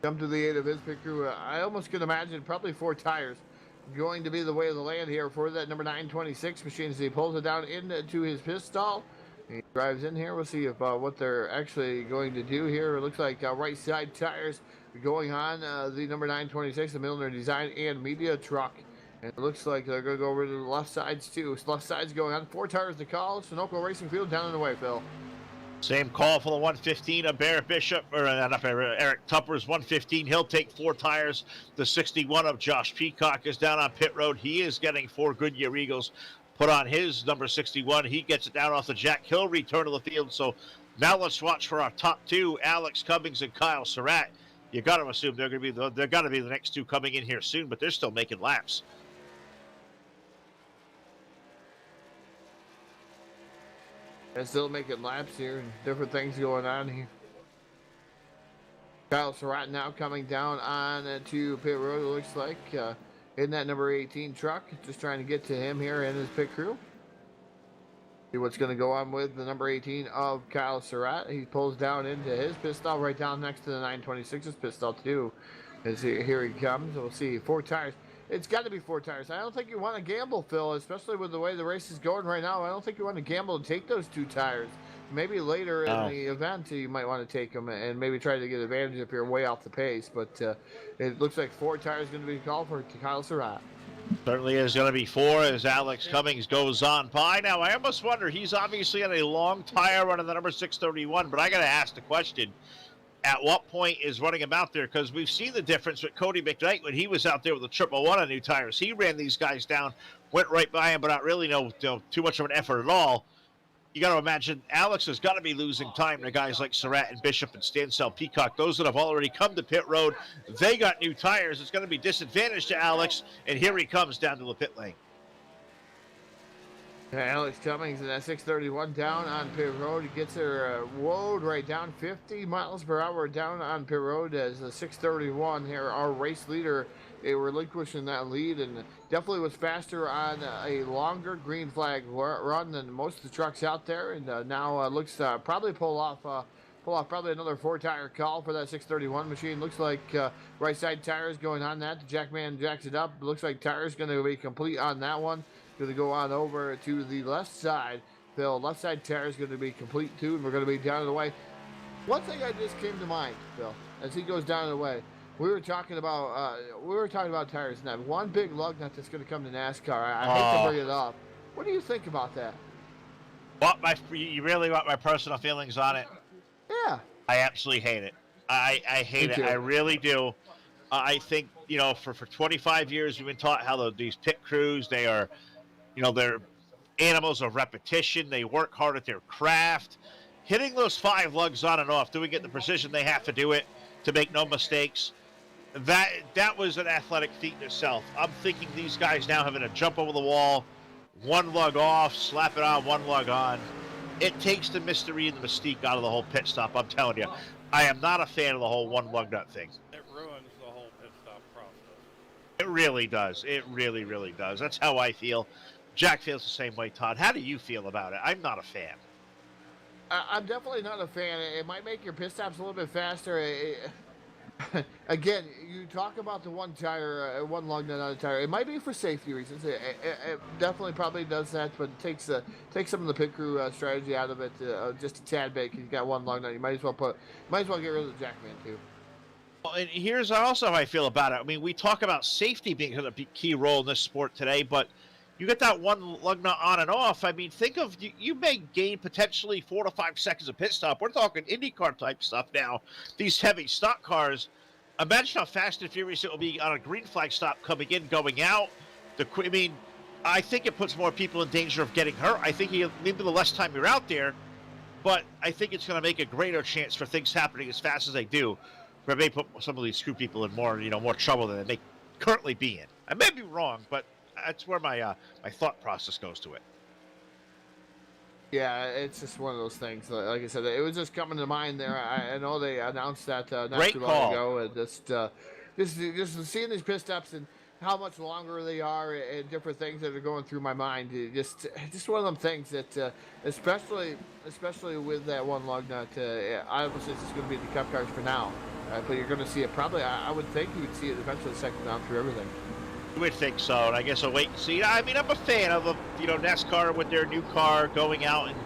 Speaker 2: Come to the aid of his pit crew. I almost could imagine probably 4 tires going to be the way of the land here for that number 926 machine as he pulls it down into his pit stall. He drives in here. We'll see if what they're actually going to do here. It looks like right side tires going on the number 926, the Milner Design and Media truck. And it looks like they're going to go over to the left sides too. So left side's going on. 4 tires to call. Sunoco Racing Field down and away, Phil.
Speaker 4: Same call for the 115 of Bear Bishop, or Eric Tupper's 115. He'll take 4 tires. The 61 of Josh Peacock is down on pit road. He is getting 4 Goodyear Eagles put on his number 61. He gets it down off the jack. He'll return to the field. So now let's watch for our top 2, Alex Cummings and Kyle Surratt. You got to assume they're going to be the next 2 coming in here soon, but they're still making laps.
Speaker 2: They're still making laps here and different things going on here. Kyle Surratt now coming down on to pit road, it looks like, in that number 18 truck. Just trying to get to him here and his pit crew. See what's going to go on with the number 18 of Kyle Surratt. He pulls down into his pit stall right down next to the 926's pit stall too. As here he comes. We'll see 4 tires. It's got to be 4 tires. I don't think you want to gamble, Phil, especially with the way the race is going right now. I don't think you want to gamble and take those 2 tires. Maybe later in the event you might want to take them and maybe try to get advantage if you're way off the pace. But it looks like 4 tires going to be called for Kyle Surratt.
Speaker 4: Certainly is going to be 4 as Alex Cummings goes on by. Now, I almost wonder, he's obviously on a long tire running the number 631, but I got to ask the question. At what point is running him out there? Because we've seen the difference with Cody McKnight when he was out there with the 111 on new tires. He ran these guys down, went right by him, but not really too much of an effort at all. You got to imagine Alex has got to be losing time to guys like Surratt and Bishop and Stansell, Peacock, those that have already come to pit road. They got new tires. It's going to be disadvantage to Alex, and here he comes down to the pit lane.
Speaker 2: Alex Cummings in that 631 down on pit road. He gets her woed right down 50 miles per hour down on pit road as the 631 here, our race leader, relinquishing that lead and definitely was faster on a longer green flag run than most of the trucks out there. And now looks probably pull off probably another 4-tire call for that 631 machine. Looks like right side tires going on that. The Jackman jacks it up. Looks like tires going to be complete on that one. Going to go on over to the left side. Phil, left side tire is going to be complete too, and we're going to be down the way. One thing I just came to mind, Phil, as he goes down the way, we were talking about tires, and that one big lug nut that's going to come to NASCAR. I hate to bring it up. What do you think about that?
Speaker 4: You really want my personal feelings on it?
Speaker 2: Yeah.
Speaker 4: I absolutely hate it. I hate it. I really do. I think, for 25 years we've been taught how these pit crews, they are, they're animals of repetition. They work hard at their craft. Hitting those 5 lugs on and off, doing it the precision they have to do it to make no mistakes, that was an athletic feat in itself. I'm thinking these guys now having to jump over the wall, 1 lug off, slap it on, 1 lug on. It takes the mystery and the mystique out of the whole pit stop. I'm telling you, I am not a fan of the whole 1 lug nut thing.
Speaker 1: It ruins the whole pit stop process.
Speaker 4: It really does. It really, really does. That's how I feel. Jack feels the same way, Todd. How do you feel about it? I'm not a fan.
Speaker 2: I'm definitely not a fan. It might make your pit stops a little bit faster. Again, you talk about the 1 tire, 1 lug nut on a tire. It might be for safety reasons. It definitely probably does that, but it takes some of the pit crew strategy out of it just a tad bit. Because you got 1 lug nut, you might as well get rid of the Jackman too.
Speaker 4: Well, and here's also how I feel about it. I mean, we talk about safety being a key role in this sport today, but you get that 1 lug nut on and off. I mean, think of you may gain potentially 4 to 5 seconds of pit stop. We're talking IndyCar type stuff now. These heavy stock cars. Imagine how fast and furious it will be on a green flag stop coming in, going out. I think it puts more people in danger of getting hurt. I think maybe the less time you're out there, but I think it's going to make a greater chance for things happening as fast as they do. Where they put some of these screw people in more trouble than they may currently be in. I may be wrong, but that's where my thought process goes to it.
Speaker 2: Yeah, it's just one of those things. Like I said, it was just coming to mind there. I know they announced that not
Speaker 4: Great
Speaker 2: too
Speaker 4: call.
Speaker 2: long ago, and just seeing these pit stops and how much longer they are and different things that are going through my mind. Just one of them things that, especially with that 1 lug nut, obviously it's just going to be the Cup cars for now. But you're going to see it probably. I would think you would see it eventually second down through everything.
Speaker 4: You would think so, and I guess I'll wait and see. I mean, I'm a fan of NASCAR with their new car going out, and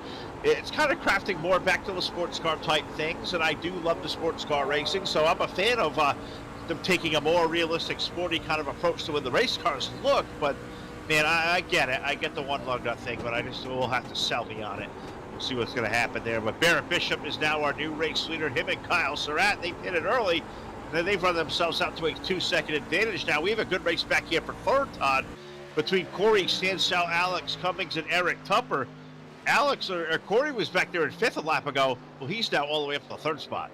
Speaker 4: it's kind of crafting more back to the sports car type things, and I do love the sports car racing, so I'm a fan of them taking a more realistic, sporty kind of approach to when the race cars look. But man, I get it. I get the 1 lug nut thing, but I just will have to sell me on it. We'll see what's going to happen there. But Barrett Bishop is now our new race leader. Him and Kyle Surratt, they pitted early. Then they've run themselves out to a 2-second advantage. Now we have a good race back here for 3rd, Todd, between Corey Stansell, Alex Cummings, and Eric Tupper. Corey was back there in 5th a lap ago. Well, he's now all the way up to the 3rd spot.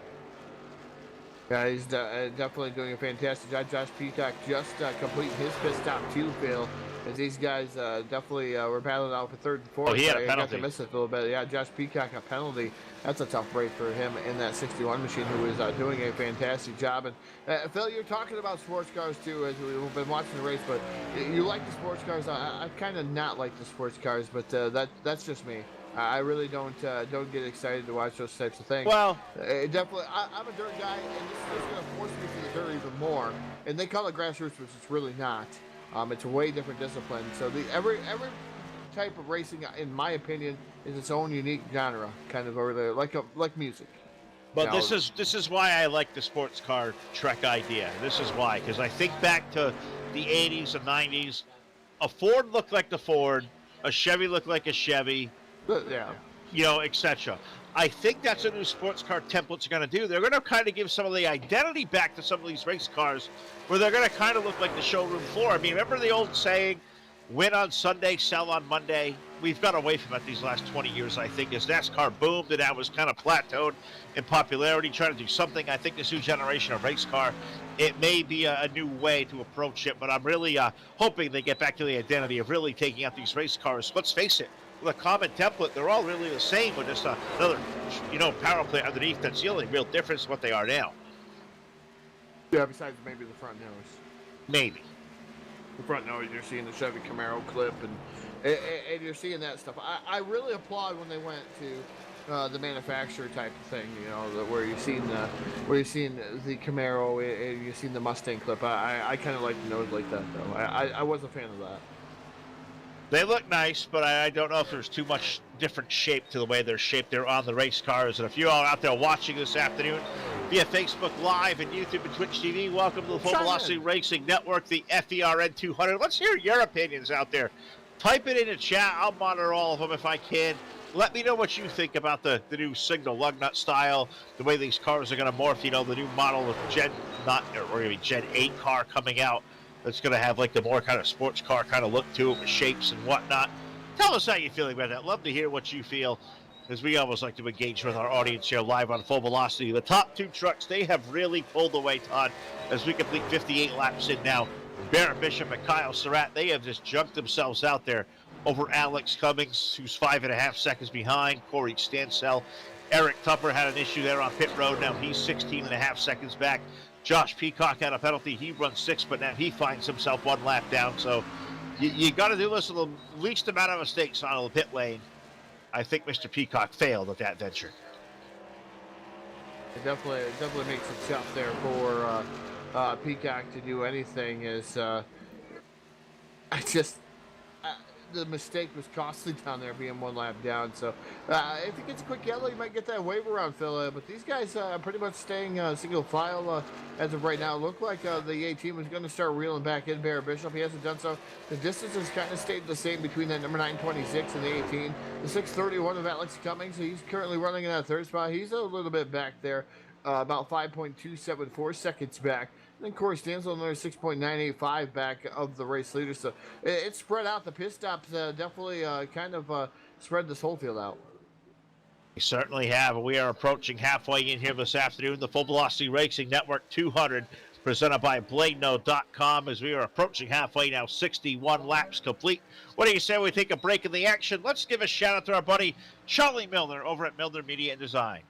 Speaker 2: Yeah, he's definitely doing a fantastic job. Josh Peacock just completing his pit stop too, Phil. As these guys definitely were battling out for 3rd and 4th.
Speaker 4: Oh, he had a penalty.
Speaker 2: Got to miss it a little bit. Yeah, Josh Peacock, a penalty. That's a tough break for him in that 61 machine, who is doing a fantastic job. And Phil, you're talking about sports cars too, as we've been watching the race. But you like the sports cars. I kind of not like the sports cars, but that's just me. I really don't get excited to watch those types of things.
Speaker 4: Well,
Speaker 2: definitely, I'm a dirt guy, and this is going to force me to the dirt even more. And they call it grassroots, which it's really not. It's a way different discipline. So every type of racing, in my opinion, is its own unique genre, kind of over there, like music.
Speaker 4: But this is why I like the sports car Trek idea. This is why, because I think back to the 80s and 90s, a Ford looked like the Ford, a Chevy looked like a Chevy,
Speaker 2: yeah,
Speaker 4: etc. I think that's what new sports car templates are going to do. They're going to kind of give some of the identity back to some of these race cars, where they're going to kind of look like the showroom floor. I mean, remember the old saying, win on Sunday, sell on Monday? We've got away from it these last 20 years, I think, as NASCAR boomed and that was kind of plateaued in popularity, trying to do something. I think this new generation of race car it may be a new way to approach it, but I'm really hoping they get back to the identity of really taking out these race cars. Let's face it, with a common template, they're all really the same, with just another, power plant underneath. That's the only real difference what they are now.
Speaker 2: Yeah, besides maybe the front nose.
Speaker 4: Maybe.
Speaker 2: The front nose, you're seeing the Chevy Camaro clip, and you're seeing that stuff. I really applaud when they went to the manufacturer type of thing, where you've seen the Camaro and you've seen the Mustang clip. I kind of like the nose like that, though. I was a fan of that.
Speaker 4: They look nice, but I don't know if there's too much different shape to the way they're shaped. They're on the race cars. And if you all out there watching this afternoon via Facebook Live and YouTube and Twitch TV, welcome to the Full Velocity Racing Network, the FVRN 200. Let's hear your opinions out there. Type it in the chat. I'll monitor all of them if I can. Let me know what you think about the new single lug nut style, the way these cars are going to morph. The new model of Gen 8 car coming out. That's going to have like the more kind of sports car kind of look to it with shapes and whatnot. Tell us how you're feeling about that. Love to hear what you feel, as we always like to engage with our audience here live on Full Velocity. The top two trucks, they have really pulled away, Todd, as we complete 58 laps in now. Barrett Bishop and Kyle Surratt, they have just jumped themselves out there over Alex Cummings, who's 5.5 seconds behind. Corey Stansell. Eric Tupper had an issue there on pit road. Now he's 16.5 seconds back. Josh Peacock had a penalty. He runs 6, but now he finds himself 1 lap down. So you got to do this with the least amount of mistakes on the pit lane. I think Mr. Peacock failed at that venture.
Speaker 2: It definitely makes it tough there for Peacock to do anything. The mistake was costly down there, being 1 lap down. So if he gets a quick yellow, he might get that wave around fill. But these guys are pretty much staying single file as of right now. Looked like the A team was going to start reeling back in. Barrett Bishop, he hasn't done so. The distance has kind of stayed the same between that number 926 and the 18. The 631 of Alex Cummings, so he's currently running in that third spot. He's a little bit back there, about 5.274 seconds back. And then Corey Stansel, another 6.985 back of the race leader. So it's spread out. The pit stops definitely kind of spread this whole field out.
Speaker 4: We certainly have. We are approaching halfway in here this afternoon. The Full Velocity Racing Network 200, presented by BladeNo.com, as we are approaching halfway now. 61 laps complete. What do you say we take a break in the action? Let's give a shout out to our buddy Charlie Milner over at Milner Media and Design.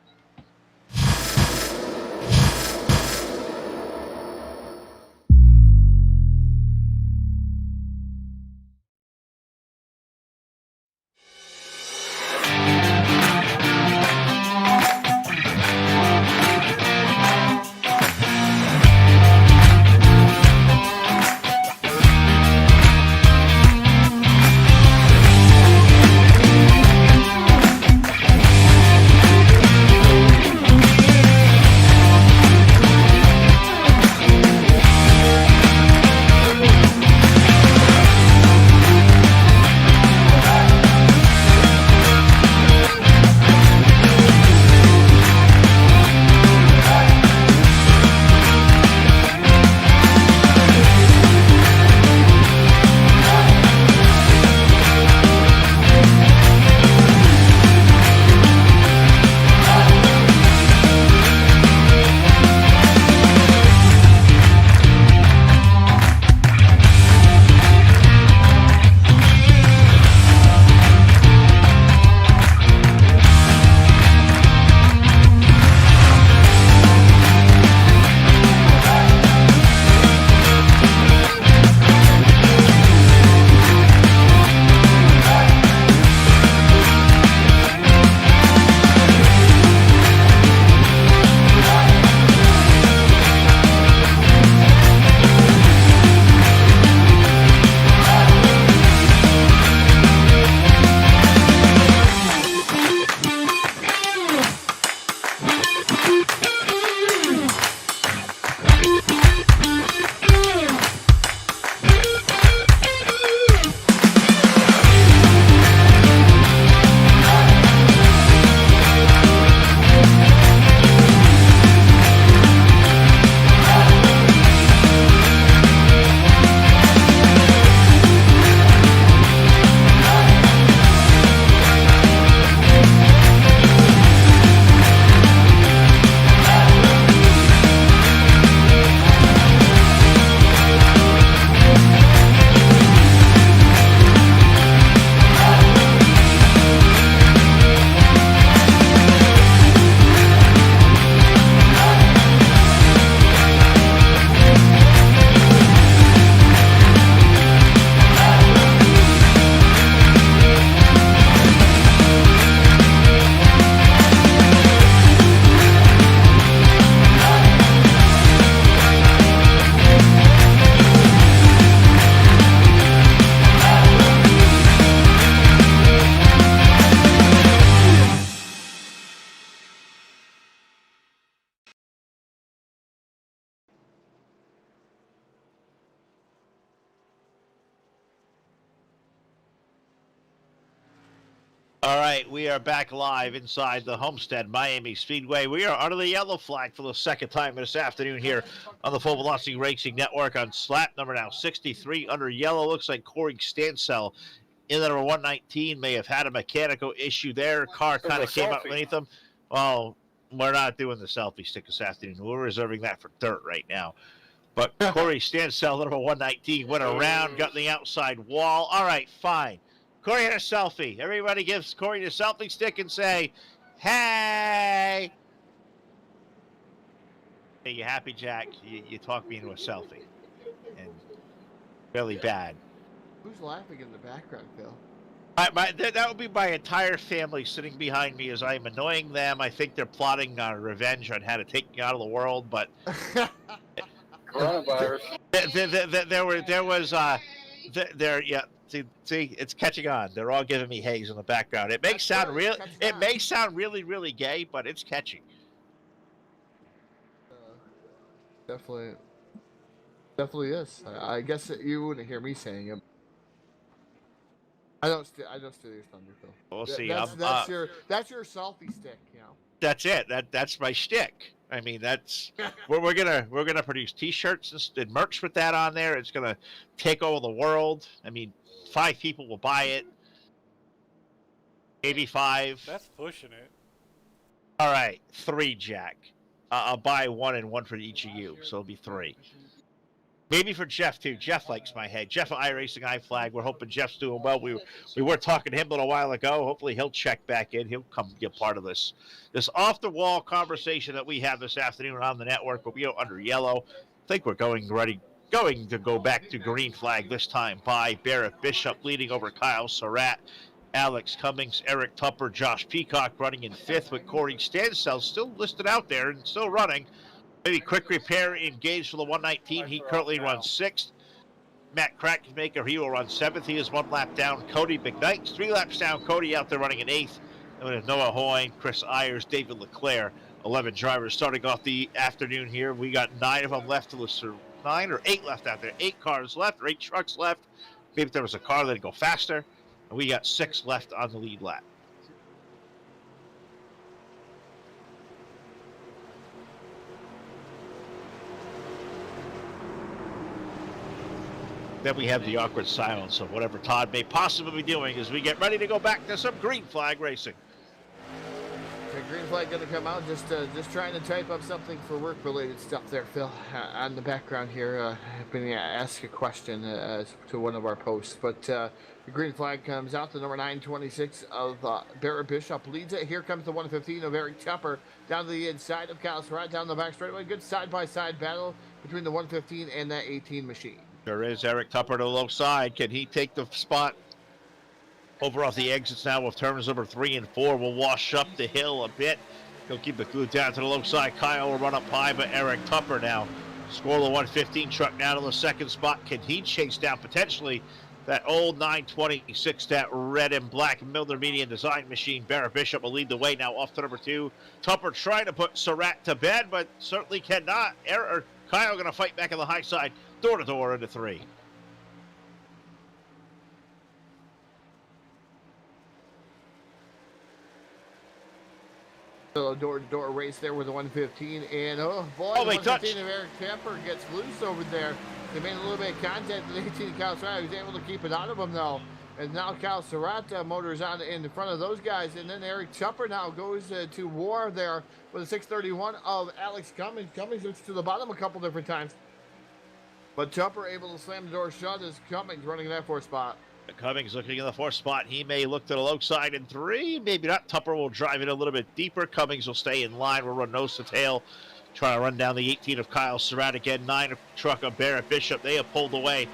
Speaker 4: All right, we are back live inside the Homestead Miami Speedway. We are under the yellow flag for the second time this afternoon here on the Full Velocity Racing Network on slap number now 63 under yellow. Looks like Corey Stansell in the number 119 may have had a mechanical issue there. Car kind of came up underneath him. Well, we're not doing the selfie stick this afternoon. We're reserving that for dirt right now. But Corey Stansell, number 119, went around, got in the outside wall. All right, fine. Corey had a selfie. Everybody gives Corey the selfie stick and say, hey. Hey, you happy, Jack? You talk me into a selfie. And really bad.
Speaker 2: Who's laughing in the background, Phil?
Speaker 4: That would be my entire family sitting behind me as I'm annoying them. I think they're plotting revenge on how to take me out of the world, but...
Speaker 1: Coronavirus.
Speaker 4: Yeah. See, it's catching on. They're all giving me haze in the background. It may sound real. It may sound really, really gay, but it's catchy.
Speaker 2: Definitely is. I guess that you wouldn't hear me saying it. I don't steal your thunder, Phil.
Speaker 4: We'll see.
Speaker 2: That's your selfie stick, you know.
Speaker 4: That's it. That's my shtick. I mean, that's we're gonna produce T-shirts and merch with that on there. It's gonna take over the world. I mean, 5 people will buy it. Maybe 5.
Speaker 1: That's pushing it.
Speaker 4: All right, 3, Jack. I'll buy 1 and 1 for each of you, so it'll be 3. Maybe for Jeff too. Jeff likes my head. Jeff iRacing iFlag. We're hoping Jeff's doing well. We were talking to him a little while ago. Hopefully he'll check back in. He'll come be a part of this off the wall conversation that we have this afternoon on the network. But we are under yellow. I think we're going to go back to green flag this time by Barrett Bishop leading over Kyle Surratt, Alex Cummings, Eric Tupper, Josh Peacock running in 5th with Corey Stansell still listed out there and still running. Maybe quick repair engaged for the 119. He currently runs 6th. Matt Krakenmaker, he will run 7th. He is 1 lap down. Cody McKnight's 3 laps down. Cody out there running in 8th. And we have Noah Hoyne, Chris Ayers, David Leclerc. 11 drivers starting off the afternoon here. We got 9 of them left to list. 9 or 8 left out there. 8 cars left or 8 trucks left. Maybe if there was a car that'd go faster. And we got 6 left on the lead lap. Then we have the awkward silence of whatever Todd may possibly be doing as we get ready to go back to some green flag racing.
Speaker 2: The green flag going to come out. Just trying to type up something for work-related stuff there, Phil. On the background here, I'm going to ask a question to one of our posts. But the green flag comes out. The number 926 of Barrett Bishop leads it. Here comes the 115 of Eric Tupper down to the inside of Kyle Surratt down the back straightaway. Good side-by-side battle between the 115 and that 18 machine.
Speaker 4: There is Eric Tupper to the low side. Can he take the spot over off the exits now with turns number 3 and 4? Will wash up the hill a bit. He'll keep it glued down to the low side. Kyle will run up high, but Eric Tupper now score the 115 truck now to the 2nd spot. Can he chase down potentially that old 926, that red and black Milner Median design machine? Barrett Bishop will lead the way now off to number 2. Tupper trying to put Surratt to bed, but certainly cannot. Kyle going to fight back on the high side. Door-to-door into 3.
Speaker 2: So door-to-door race there with the 115, and oh boy,
Speaker 4: oh,
Speaker 2: the
Speaker 4: they
Speaker 2: 115 of Eric Tupper gets loose over there. They made a little bit of contact with 18 Kyle Surratt. He was able to keep it out of him though. And now Kyle Surratt motors on in front of those guys, and then Eric Tupper now goes to war there with a 631 of Alex Cummings. Cummings looks to the bottom a couple different times. But Tupper able to slam the door shut as Cummings running in that 4th spot.
Speaker 4: Cummings looking in the 4th spot. He may look to the low side in 3. Maybe not. Tupper will drive it a little bit deeper. Cummings will stay in line. We'll run nose to tail. Trying to run down the 18 of Kyle Surratt again. 9 truck of Barrett Bishop. They have pulled away.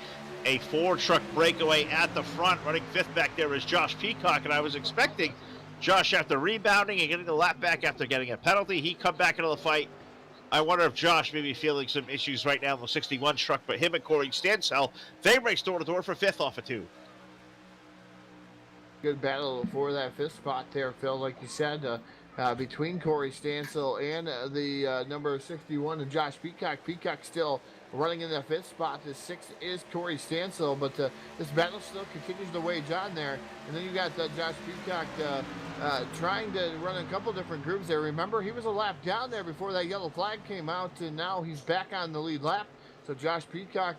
Speaker 4: A 4-truck breakaway at the front. Running 5th back there is Josh Peacock. And I was expecting Josh, after rebounding and getting the lap back after getting a penalty, he come back into the fight. I wonder if Josh may be feeling some issues right now in the 61 truck, but him and Corey Stansell, they race door-to-door for 5th off of 2.
Speaker 2: Good battle for that 5th spot there, Phil, like you said, between Corey Stansell and the number 61 and Josh Peacock. Peacock still Running in the 5th spot, the 6th is Corey Stansel, but this battle still continues to wage on there. And then you got Josh Peacock trying to run a couple different groups there. Remember, he was a lap down there before that yellow flag came out, and now he's back on the lead lap. So Josh Peacock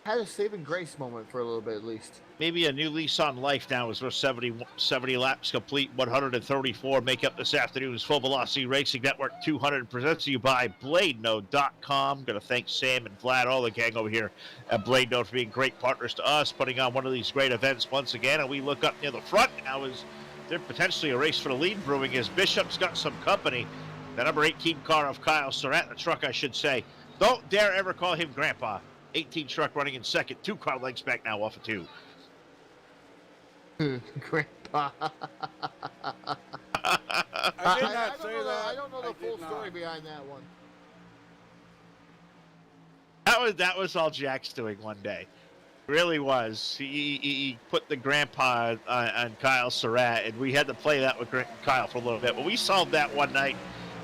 Speaker 2: had a saving grace moment for a little bit at least.
Speaker 3: Maybe a new lease on life now as we're 70 laps complete, 134 make up this afternoon's Full Velocity Racing Network 200, presented to you by BladeNode.com. Going to thank Sam and Vlad, all the gang over here at Blade Node for being great partners to us, putting on one of these great events once again. And we look up near the front now as they're potentially a race for the lead brewing as Bishop's got some company. The number 18 car of Kyle Surratt, the truck I should say. Don't dare ever call him Grandpa. 18 truck running in second, 2 car lengths back now off of 2.
Speaker 2: Grandpa.
Speaker 1: I did not say that.
Speaker 2: I don't know the full story behind that one.
Speaker 3: That was all Jack's doing one day. It really was. He put the grandpa on Kyle Surratt, and we had to play that with Kyle for a little bit. But we solved that one night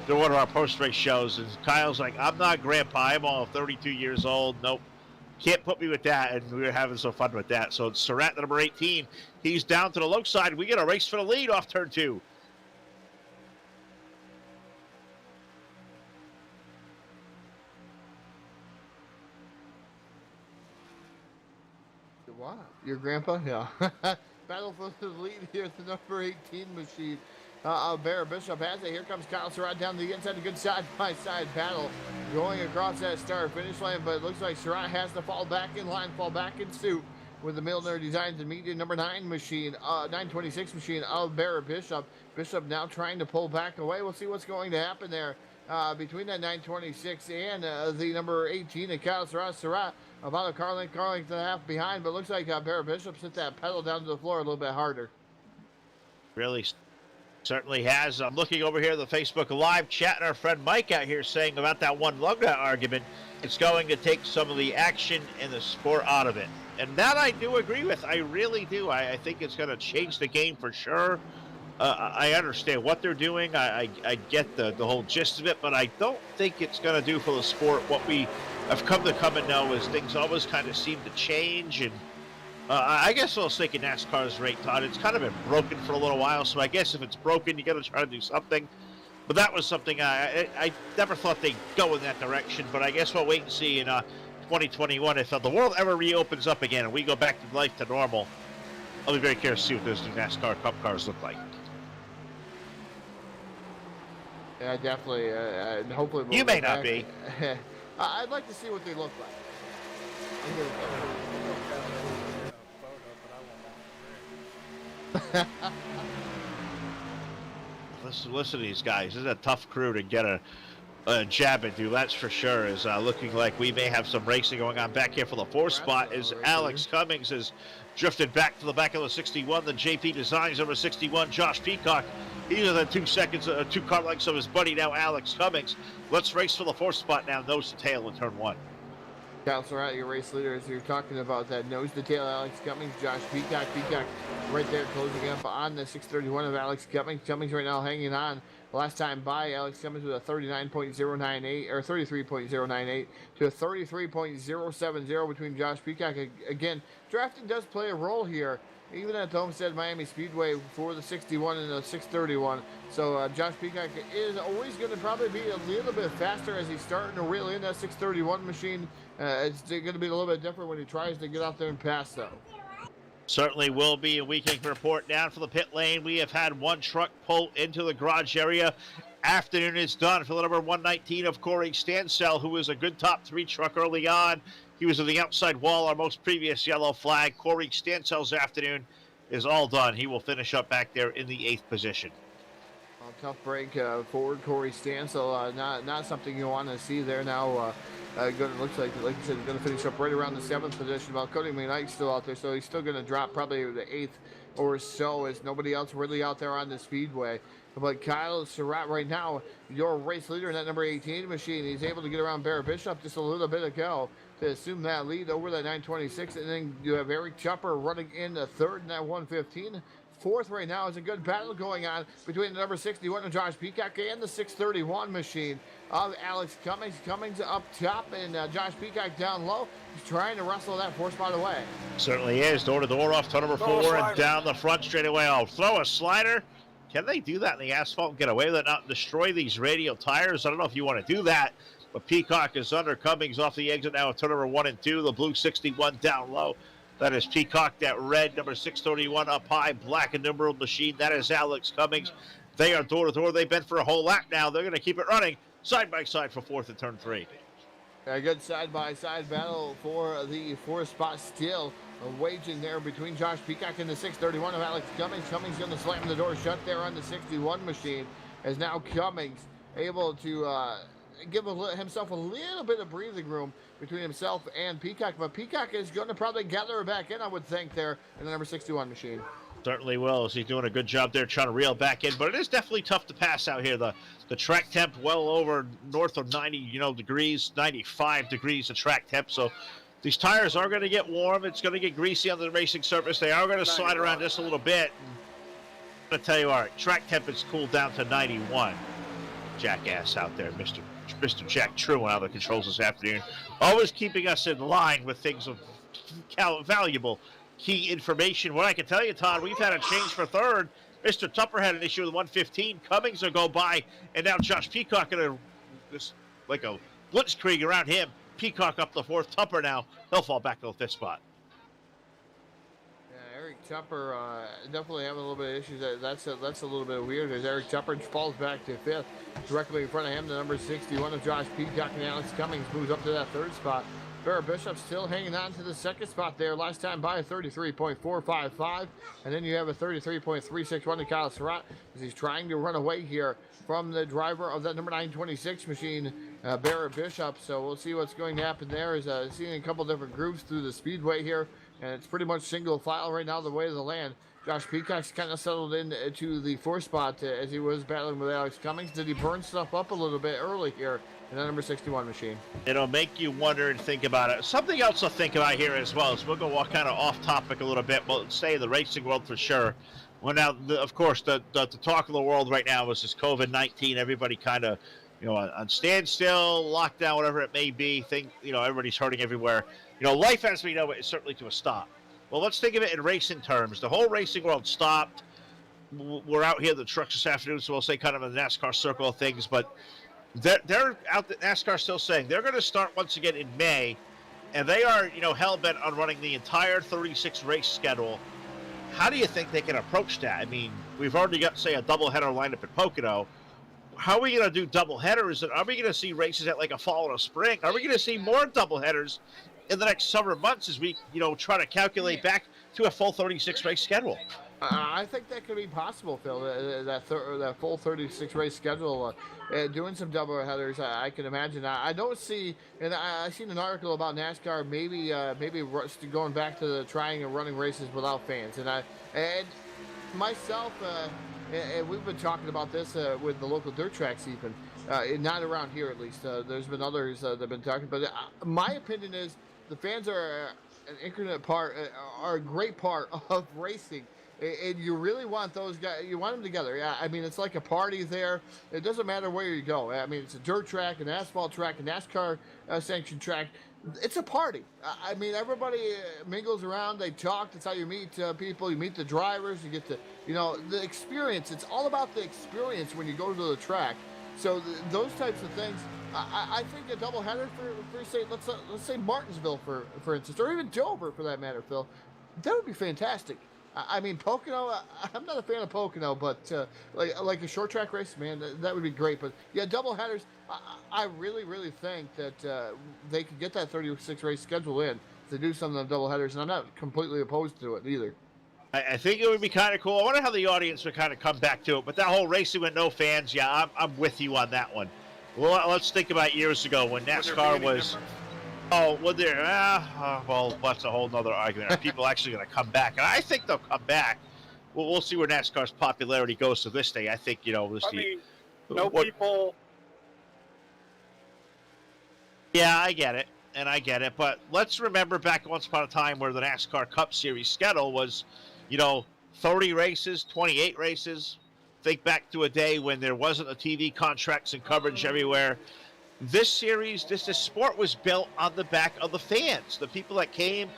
Speaker 3: during one of our post-race shows, and Kyle's like, I'm not grandpa. I'm all 32 years old. Nope. Can't put me with that, and we were having some fun with that. So it's Surratt, the number 18. He's down to the low side. We get a race for the lead off turn 2.
Speaker 2: Wow, your grandpa? Yeah. Battle for the lead here at the number 18 machine. Bear Bishop has it. Here comes Kyle Surratt down the inside. A good side-by-side battle going across that start-finish line, but it looks like Surratt has to fall back in line, fall back in suit with the Milner Designs and Media number 9 machine, 926 machine of Bear Bishop. Bishop now trying to pull back away. We'll see what's going to happen there between that 926 and the number 18 and Kyle Surratt. Surratt about a car length and a half behind, but looks like Bear Bishop's hit that pedal down to the floor a little bit harder.
Speaker 3: Really certainly has. I'm looking over here at the Facebook Live chat, and our friend Mike out here saying about that one lug nut argument, it's going to take some of the action and the sport out of it. And that I do agree with. I really do. I think it's going to change the game for sure. I understand what they're doing. I get the whole gist of it, but I don't think it's going to do for the sport what we have come to know is things always kind of seem to change. And I guess I was thinking NASCAR's rate, Todd. It's kind of been broken for a little while, so I guess if it's broken, you got to try to do something. But that was something I never thought they'd go in that direction. But I guess we'll wait and see in 2021 if the world ever reopens up again and we go back to life to normal. I'll be very curious to see what those new NASCAR Cup cars look like.
Speaker 2: Yeah, definitely. And hopefully we'll
Speaker 3: you may not be.
Speaker 2: I'd like to see what they look like.
Speaker 3: Listen to these guys. This is a tough crew to get a jab into, that's for sure. Is looking like we may have some racing going on back here for the 4th spot as Alex Cummings has drifted back to the back of the 61. The JP Designs number 61, Josh Peacock. He's within 2 seconds, 2 car lengths of his buddy now, Alex Cummings. Let's race for the 4th spot now, nose to tail in turn 1.
Speaker 2: Kyle Surratt, your race leader, as you're talking about that nose to tail, Alex Cummings, Josh Peacock. Peacock right there closing up on the 631 of Alex Cummings. Cummings right now hanging on. Last time by, Alex Cummings with a 39.098 or 33.098 to a 33.070 between Josh Peacock. Again, drafting does play a role here, even at the Homestead Miami Speedway for the 61 and the 631. So Josh Peacock is always going to probably be a little bit faster as he's starting to reel in that 631 machine. It's going to be a little bit different when he tries to get out there and pass, though.
Speaker 3: Certainly will be. And we can report down for the pit lane. We have had one truck pull into the garage area. Afternoon is done for the number 119 of Corey Stansel, who was a good top 3 truck early on. He was on the outside wall, our most previous yellow flag. Corey Stansel's afternoon is all done. He will finish up back there in the 8th position.
Speaker 2: Tough break forward, Corey Stansel. Not something you want to see there now. Looks like you said, going to finish up right around the 7th position. While Cody McKnight's still out there, so he's still going to drop probably the 8th or so, as nobody else really out there on the speedway. But Kyle Surratt right now, your race leader in that number 18 machine. He's able to get around Bear Bishop just a little bit ago to assume that lead over that 926. And then you have Eric Chopper running in the 3rd in that 115. fourth right now is a good battle going on between the number 61 of Josh Peacock and the 631 machine of Alex Cummings. Cummings up top and Josh Peacock down low. He's trying to wrestle that 4 spot away.
Speaker 3: Certainly is. Door to door off turn number 4 and down the front straight away. I'll throw a slider. Can they do that in the asphalt and get away with it, not destroy these radial tires? I don't know if you want to do that, but Peacock is under. Cummings off the exit now at turn number 1 and 2. The blue 61 down low. That is Peacock. That red number 631 up high, black and numeral machine. That is Alex Cummings. They are door to door. They've been for a whole lap now. They're going to keep it running side by side for 4th and turn 3.
Speaker 2: A good side-by-side battle for the 4th spot still waging there between Josh Peacock and the 631 of Alex Cummings. Cummings going to slam the door shut there on the 61 machine, as now Cummings able to give himself a little bit of breathing room between himself and Peacock, but Peacock is going to probably gather her back in, I would think, there in the number 61 machine.
Speaker 3: Certainly will, as he's doing a good job there trying to reel back in, but it is definitely tough to pass out here. The track temp well over north of 90 degrees, 95 degrees the track temp, so these tires are going to get warm. It's going to get greasy on the racing surface. They are going to slide around just a little bit. I'm going to tell you, all right, track temp is cooled down to 91. Jackass out there, Mr. Jack True out of the controls this afternoon, always keeping us in line with things of valuable key information. What I can tell you, Todd, we've had a change for 3rd. Mr. Tupper had an issue with 115. Cummings will go by, and now Josh Peacock in like a blitzkrieg around him. Peacock up the 4th. Tupper now, he'll fall back to the 5th spot.
Speaker 2: Yeah, Eric Tupper definitely having a little bit of issues. That's a little bit weird, as Eric Tupper falls back to 5th. Directly in front of him, the number 61 of Josh Peacock, and Alex Cummings moves up to that 3rd spot. Barrett Bishop still hanging on to the 2nd spot there. Last time by 33.455. And then you have a 33.361 to Kyle Surratt, as he's trying to run away here from the driver of that number 926 machine, Barrett Bishop. So we'll see what's going to happen there. Is seeing a couple different groups through the speedway here. And it's pretty much single file right now the way of the land. Josh Peacock's kind of settled into the 4th spot as he was battling with Alex Cummings. Did he burn stuff up a little bit early here in the number 61 machine?
Speaker 3: It'll make you wonder and think about it. Something else to think about here as well is we'll go kind of off topic a little bit, but stay in the racing world for sure. Well, now, of course, the talk of the world right now is this COVID-19. Everybody kind of, on standstill, lockdown, whatever it may be. Everybody's hurting everywhere. Life as we know it is certainly to a stop. Well, let's think of it in racing terms. The whole racing world stopped. We're out here, the trucks this afternoon, so we'll say kind of in the NASCAR circle of things, but they're out there, NASCAR still saying they're going to start once again in May, and they are, hell-bent on running the entire 36 race schedule. How do you think they can approach that? I mean, we've already got, say, a doubleheader lineup at Pocono. How are we going to do doubleheaders? And are we going to see races at like a fall and a spring? Are we going to see more doubleheaders in the next summer months as we, try to calculate back to a full 36 race schedule?
Speaker 2: I think that could be possible, Phil. That full 36 race schedule, doing some double headers. I can imagine. I don't see, and I seen an article about NASCAR maybe going back to trying and running races without fans. And myself, and we've been talking about this with the local dirt tracks even, not around here at least. There's been others that have been talking, but my opinion is the fans are an intricate part, are a great part of racing. And you really want those guys, you want them together. Yeah, I mean, it's like a party there. It doesn't matter where you go. I mean, it's a dirt track, an asphalt track, a NASCAR sanctioned track. It's a party. I mean, everybody mingles around. They talk. That's how you meet people. You meet the drivers. You get to, the experience. It's all about the experience when you go to the track. So those types of things, I think a doubleheader for say, let's say Martinsville, for instance, or even Dover for that matter, Phil, that would be fantastic. I mean, Pocono, I'm not a fan of Pocono, but like a short track race, man, that would be great. But yeah, double headers, I really, really think that they could get that 36 race schedule in to do some of the double headers, and I'm not completely opposed to it either.
Speaker 3: I think it would be kind of cool. I wonder how the audience would kind of come back to it. But that whole racing with no fans, yeah, I'm with you on that one. Well, let's think about years ago when NASCAR was... Oh, would there? Well, that's a whole nother argument. Are people actually going to come back? And I think they'll come back. Well, we'll see where NASCAR's popularity goes to this day. I think,
Speaker 1: people.
Speaker 3: Yeah, I get it. But let's remember back once upon a time where the NASCAR Cup Series schedule was, 30 races, 28 races. Think back to a day when there wasn't a TV contracts and coverage everywhere. This sport was built on the back of the fans, the people that came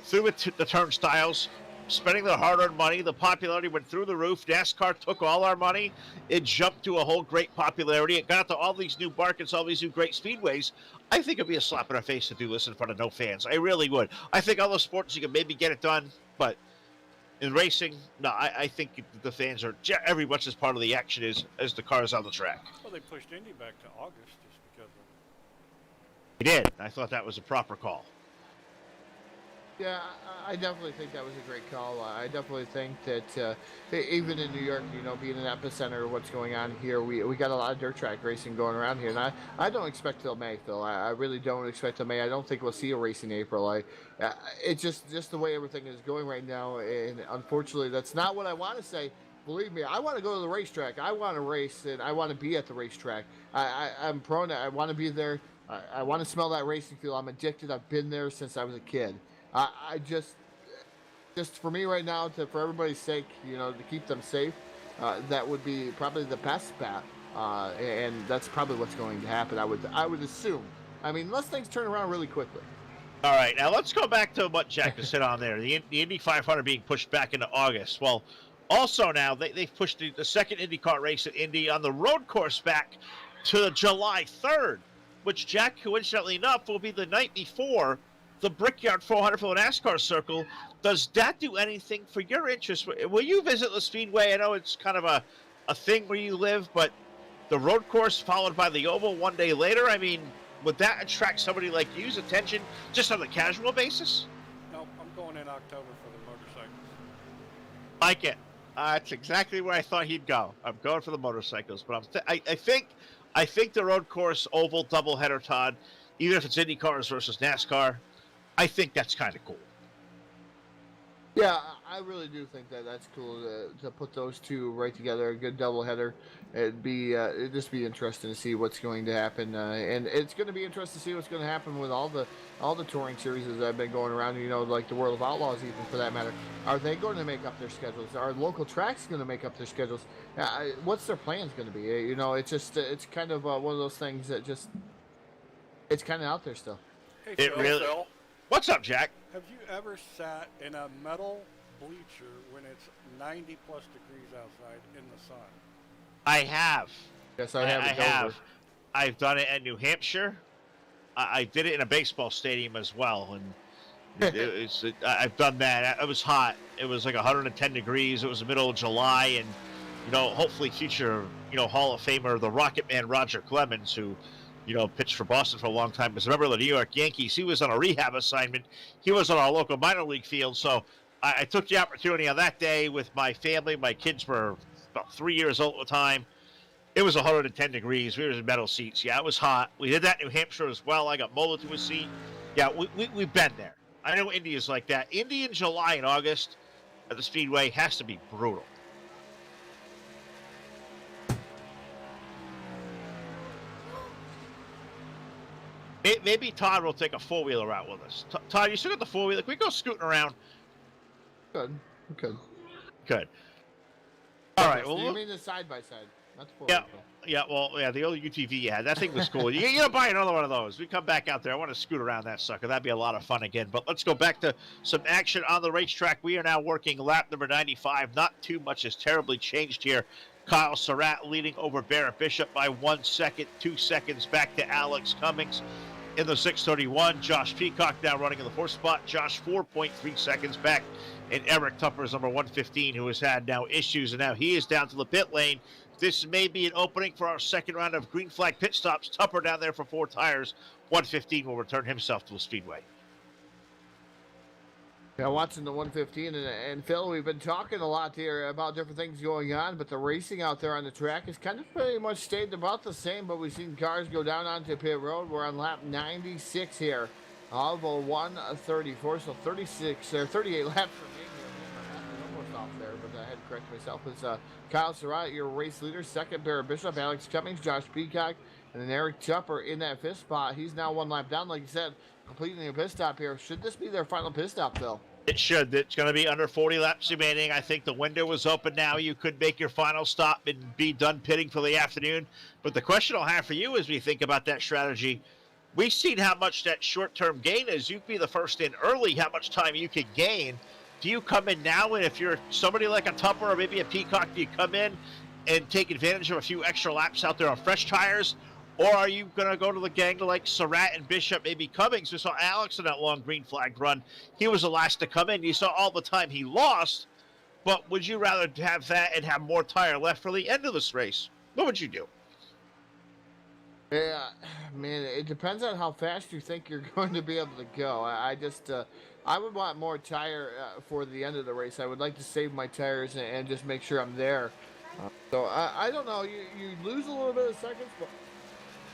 Speaker 3: through the turnstiles, spending their hard-earned money. The popularity went through the roof. NASCAR took all our money. It jumped to a whole great popularity. It got to all these new markets, all these new great speedways. I think it'd be a slap in our face to do this in front of no fans. I really would. I think other sports you can maybe get it done, but in racing, no, I think the fans are every much as part of the action as the cars on the track.
Speaker 1: Well, they pushed Indy back to August just because of it.
Speaker 3: They did. I thought that was a proper call.
Speaker 2: Yeah, I definitely think that was a great call. I definitely think that even in New York, you know, being an epicenter of what's going on here, we got a lot of dirt track racing going around here. And I don't expect till May, Phil. I really don't expect till May. I don't think we'll see a race in April. It's just the way everything is going right now. And unfortunately, that's not what I want to say. Believe me, I want to go to the racetrack. I want to race, and I want to be at the racetrack. I'm prone to, I want to be there. I want to smell that racing fuel. I'm addicted. I've been there since I was a kid. I just for me right now, for everybody's sake, you know, to keep them safe, that would be probably the best bet, and that's probably what's going to happen. I would assume. I mean, unless things turn around really quickly.
Speaker 3: All right, now let's go back to what Jack just said on there. The Indy 500 being pushed back into August. Well, also now they've pushed the second IndyCar race at Indy on the road course back to July 3rd, which, Jack, coincidentally enough, will be the night before the Brickyard 400 for the NASCAR Circle. Does that do anything for your interest? Will you visit the Speedway? I know it's kind of a thing where you live, but the road course followed by the Oval one day later, I mean, would that attract somebody like you's attention just on a casual basis?
Speaker 1: No, I'm going in October for the motorcycles.
Speaker 3: Like it. That's exactly where I thought he'd go. I'm going for the motorcycles, but I think the road course Oval doubleheader, Todd, even if it's IndyCars versus NASCAR, I think that's kind of cool.
Speaker 2: Yeah, I really do think that's cool to put those two right together, a good doubleheader. It'd just be interesting to see what's going to happen, and it's going to be interesting to see what's going to happen with all the touring series that have been going around. You know, like the World of Outlaws, even for that matter. Are they going to make up their schedules? Are local tracks going to make up their schedules? What's their plans going to be? You know, it's just it's kind of one of those things that just it's kind of out there still.
Speaker 1: Hey,
Speaker 3: It really-
Speaker 1: Phil,
Speaker 3: What's up, Jack?
Speaker 1: have you ever sat in a metal bleacher when it's 90 plus degrees outside in the sun?
Speaker 3: I have.
Speaker 2: Yes, I have.
Speaker 3: I have. I've done it at New Hampshire. I did it in a baseball stadium as well, and I've done that. It was hot. It was like 110 degrees. It was the middle of July, and you know, hopefully, future Hall of Famer, the Rocket Man Roger Clemens, who pitched for Boston for a long time. Because remember the New York Yankees, he was on a rehab assignment. He was on our local minor league field, so I took the opportunity on that day with my family. My kids were about 3 years old at the time. It was 110 degrees. We were in metal seats. Yeah, it was hot. We did that in New Hampshire as well. I got molded to a seat. Yeah, we've been there. I know Indy is like that. Indy in July and August at the Speedway has to be brutal. Maybe Todd will take a four-wheeler out with us. Todd, you still got the four-wheeler? Can we go scooting around?
Speaker 2: Good.
Speaker 3: Good. All right. Well,
Speaker 2: you mean the side-by-side, not the
Speaker 3: yeah,
Speaker 2: four-wheel.
Speaker 3: yeah. The old UTV you had, that thing was cool. you gotta buy another one of those. We come back out there. I want to scoot around that sucker. That'd be a lot of fun again. But let's go back to some action on the racetrack. We are now working lap number 95. Not too much has terribly changed here. Kyle Surratt leading over Barrett Bishop by 1 second, 2 seconds back to Alex Cummings in the 631. Josh Peacock now running in the fourth spot. Josh 4.3 seconds back. And Eric Tupper is number 115, who has had now issues, and now he is down to the pit lane. This may be an opening for our second round of green flag pit stops. Tupper down there for 4 tires. 115 will return himself to the Speedway.
Speaker 2: Yeah, watching the 115, and Phil, we've been talking a lot here about different things going on, but the racing out there on the track has kind of pretty much stayed about the same, but we've seen cars go down onto pit road. We're on lap 96 here of a 134, so 36 or 38 laps remaining. Almost off there, but I had to correct myself. It's Kyle Surratt, your race leader. Second, Barrett Bishop, Alex Cummings, Josh Peacock, And then Eric Tupper in that fifth spot. He's now 1 lap down, like you said, completing a pit stop here. Should this be their final pit stop, Phil?
Speaker 3: It should. It's going to be under 40 laps remaining. I think the window is open now. You could make your final stop and be done pitting for the afternoon. But the question I'll have for you as we think about that strategy, we've seen how much that short-term gain is. You could be the first in early, how much time you could gain. Do you come in now, and if you're somebody like a Tupper or maybe a Peacock, do you come in and take advantage of a few extra laps out there on fresh tires? Or are you going to go to the gang like Surratt and Bishop, maybe Cummings? We saw Alex in that long green flag run. He was the last to come in. You saw all the time he lost. But would you rather have that and have more tire left for the end of this race? What would you do?
Speaker 2: Yeah, man, it depends on how fast you think you're going to be able to go. I would want more tire for the end of the race. I would like to save my tires and just make sure I'm there. So I don't know. You lose a little bit of seconds, but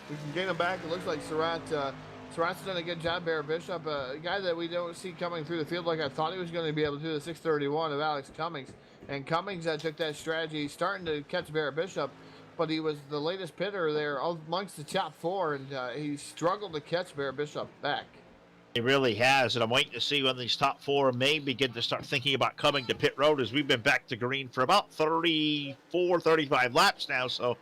Speaker 2: we can gain them back. It looks like Surratt's done a good job. Bear Bishop, a guy that we don't see coming through the field like I thought he was going to be able to do, the 631 of Alex Cummings. And Cummings took that strategy, starting to catch Bear Bishop, but he was the latest pitter there amongst the top 4, and he struggled to catch Bear Bishop back.
Speaker 3: He really has, and I'm waiting to see when these top 4 may begin to start thinking about coming to pit road, as we've been back to green for about 34, 35 laps now. So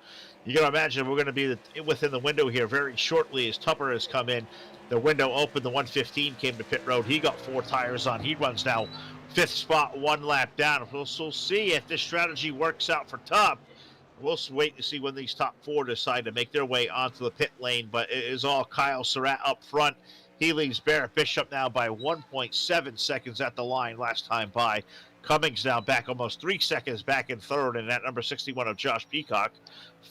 Speaker 3: you got to imagine we're going to be within the window here very shortly as Tupper has come in. The window opened, the 115 came to pit road. He got 4 tires on. He runs now 5th spot, 1 lap down. We'll see if this strategy works out for Tup. We'll wait to see when these top 4 decide to make their way onto the pit lane, but it is all Kyle Surratt up front. He leaves Barrett Bishop now by 1.7 seconds at the line last time by. Cummings now back almost 3 seconds back in third, and that number 61 of Josh Peacock,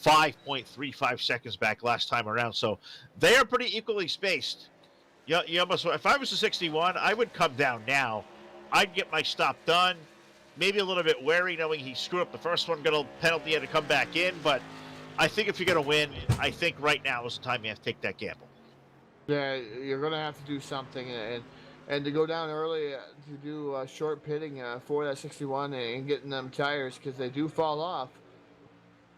Speaker 3: 5.35 seconds back last time around. So they are pretty equally spaced. You almost, if I was a 61, I would come down now. I'd get my stop done. Maybe a little bit wary knowing he screwed up the first one, got a penalty, had to come back in. But I think if you're going to win, I think right now is the time you have to take that gamble.
Speaker 2: Yeah, you're going to have to do something, and to go down early to do short pitting for that 61 and getting them tires, because they do fall off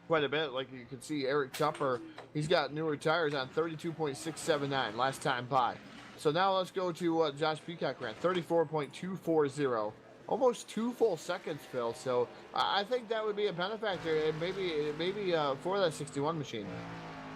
Speaker 2: quite a bit. Like you can see, Eric Tupper, he's got newer tires on 32.679 last time by. So now let's go to what Josh Peacock ran, 34.240. Almost 2 full seconds, Phil. So I think that would be a benefactor, and maybe for that 61 machine.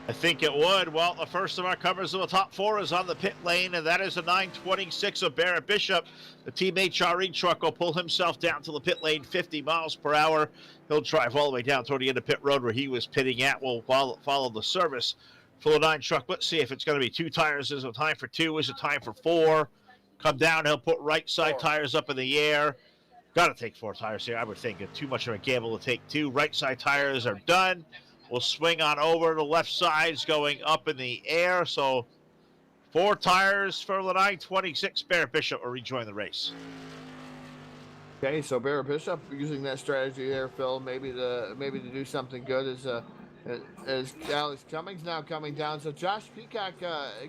Speaker 3: I think it would. Well, the first of our covers of the top 4 is on the pit lane, and that is a 926 of Barrett Bishop. The Team HRE truck will pull himself down to the pit lane 50 miles per hour. He'll drive all the way down toward the end of pit road where he was pitting at. We'll follow the service for the 9 truck. Let's see if it's going to be 2 tires. Is it time for 2? Is it time for 4? Come down. He'll put right side tires up in the air. Got to take 4 tires here. I would think too much of a gamble to take 2. Right side tires are done. We'll swing on over. The left side's going up in the air. So 4 tires for the 926. Barrett Bishop will rejoin the race.
Speaker 2: Okay, so Barrett Bishop using that strategy there, Phil, maybe to do something good as Alex Cummings now coming down. So Josh Peacock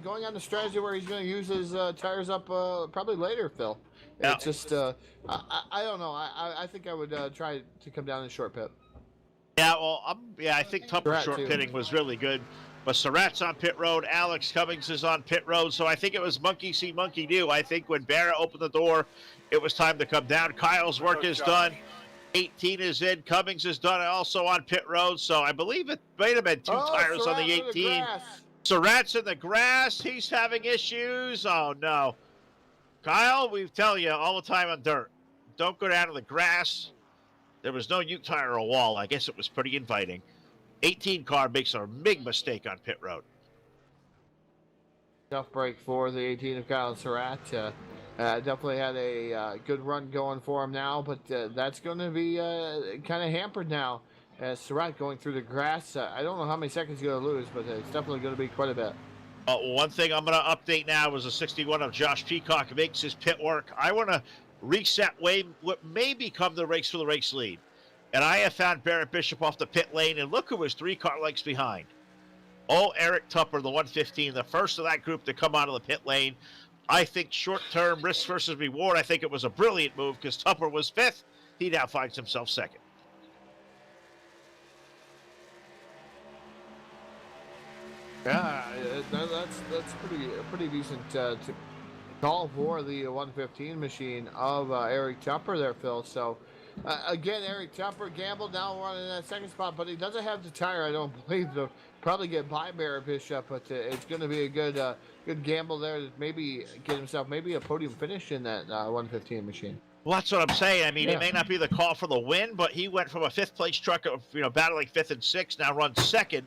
Speaker 2: going on the strategy where he's going to use his tires up probably later, Phil.
Speaker 3: Yeah.
Speaker 2: It's just I don't know. I think I would try to come down in short pit.
Speaker 3: Yeah, well, I think Tupper's short pitting was really good. But Surratt's on pit road. Alex Cummings is on pit road. So I think it was monkey see, monkey do. I think when Barrett opened the door, it was time to come down. Kyle's work is done. 18 is in. Cummings is done also on pit road. So I believe it might have been 2 tires
Speaker 2: Surratt
Speaker 3: on the 18. Surratt's in the grass. He's having issues. Oh, no. Kyle, we tell you all the time on dirt, don't go down to the grass. There was no U tire or wall. I guess it was pretty inviting. 18 car makes a big mistake on pit road.
Speaker 2: Tough break for the 18 of Kyle Surratt. Definitely had a good run going for him now, but that's going to be kind of hampered now as Surratt going through the grass. I don't know how many seconds he's going to lose, but it's definitely going to be quite a bit.
Speaker 3: One thing I'm going to update now is the 61 of Josh Peacock makes his pit work. I want to reset what may become the race for the race lead. And I have found Barrett Bishop off the pit lane, and look who was 3 car lengths behind. Oh, Eric Tupper, the 115, the first of that group to come out of the pit lane. I think short-term risk versus reward, I think it was a brilliant move because Tupper was 5th. He now finds himself 2nd.
Speaker 2: that's pretty decent to call for the 115 machine of Eric Tupper there, Phil. So again, Eric Tupper gambled now running in that second spot, but he doesn't have the tire, I don't believe, to probably get by Barrett Bishop. But it's going to be a good gamble there to maybe get himself maybe a podium finish in that 115 machine.
Speaker 3: Well, that's what I'm saying. I mean, it may not be the call for the win, but he went from a fifth-place truck of, battling fifth and sixth, now runs second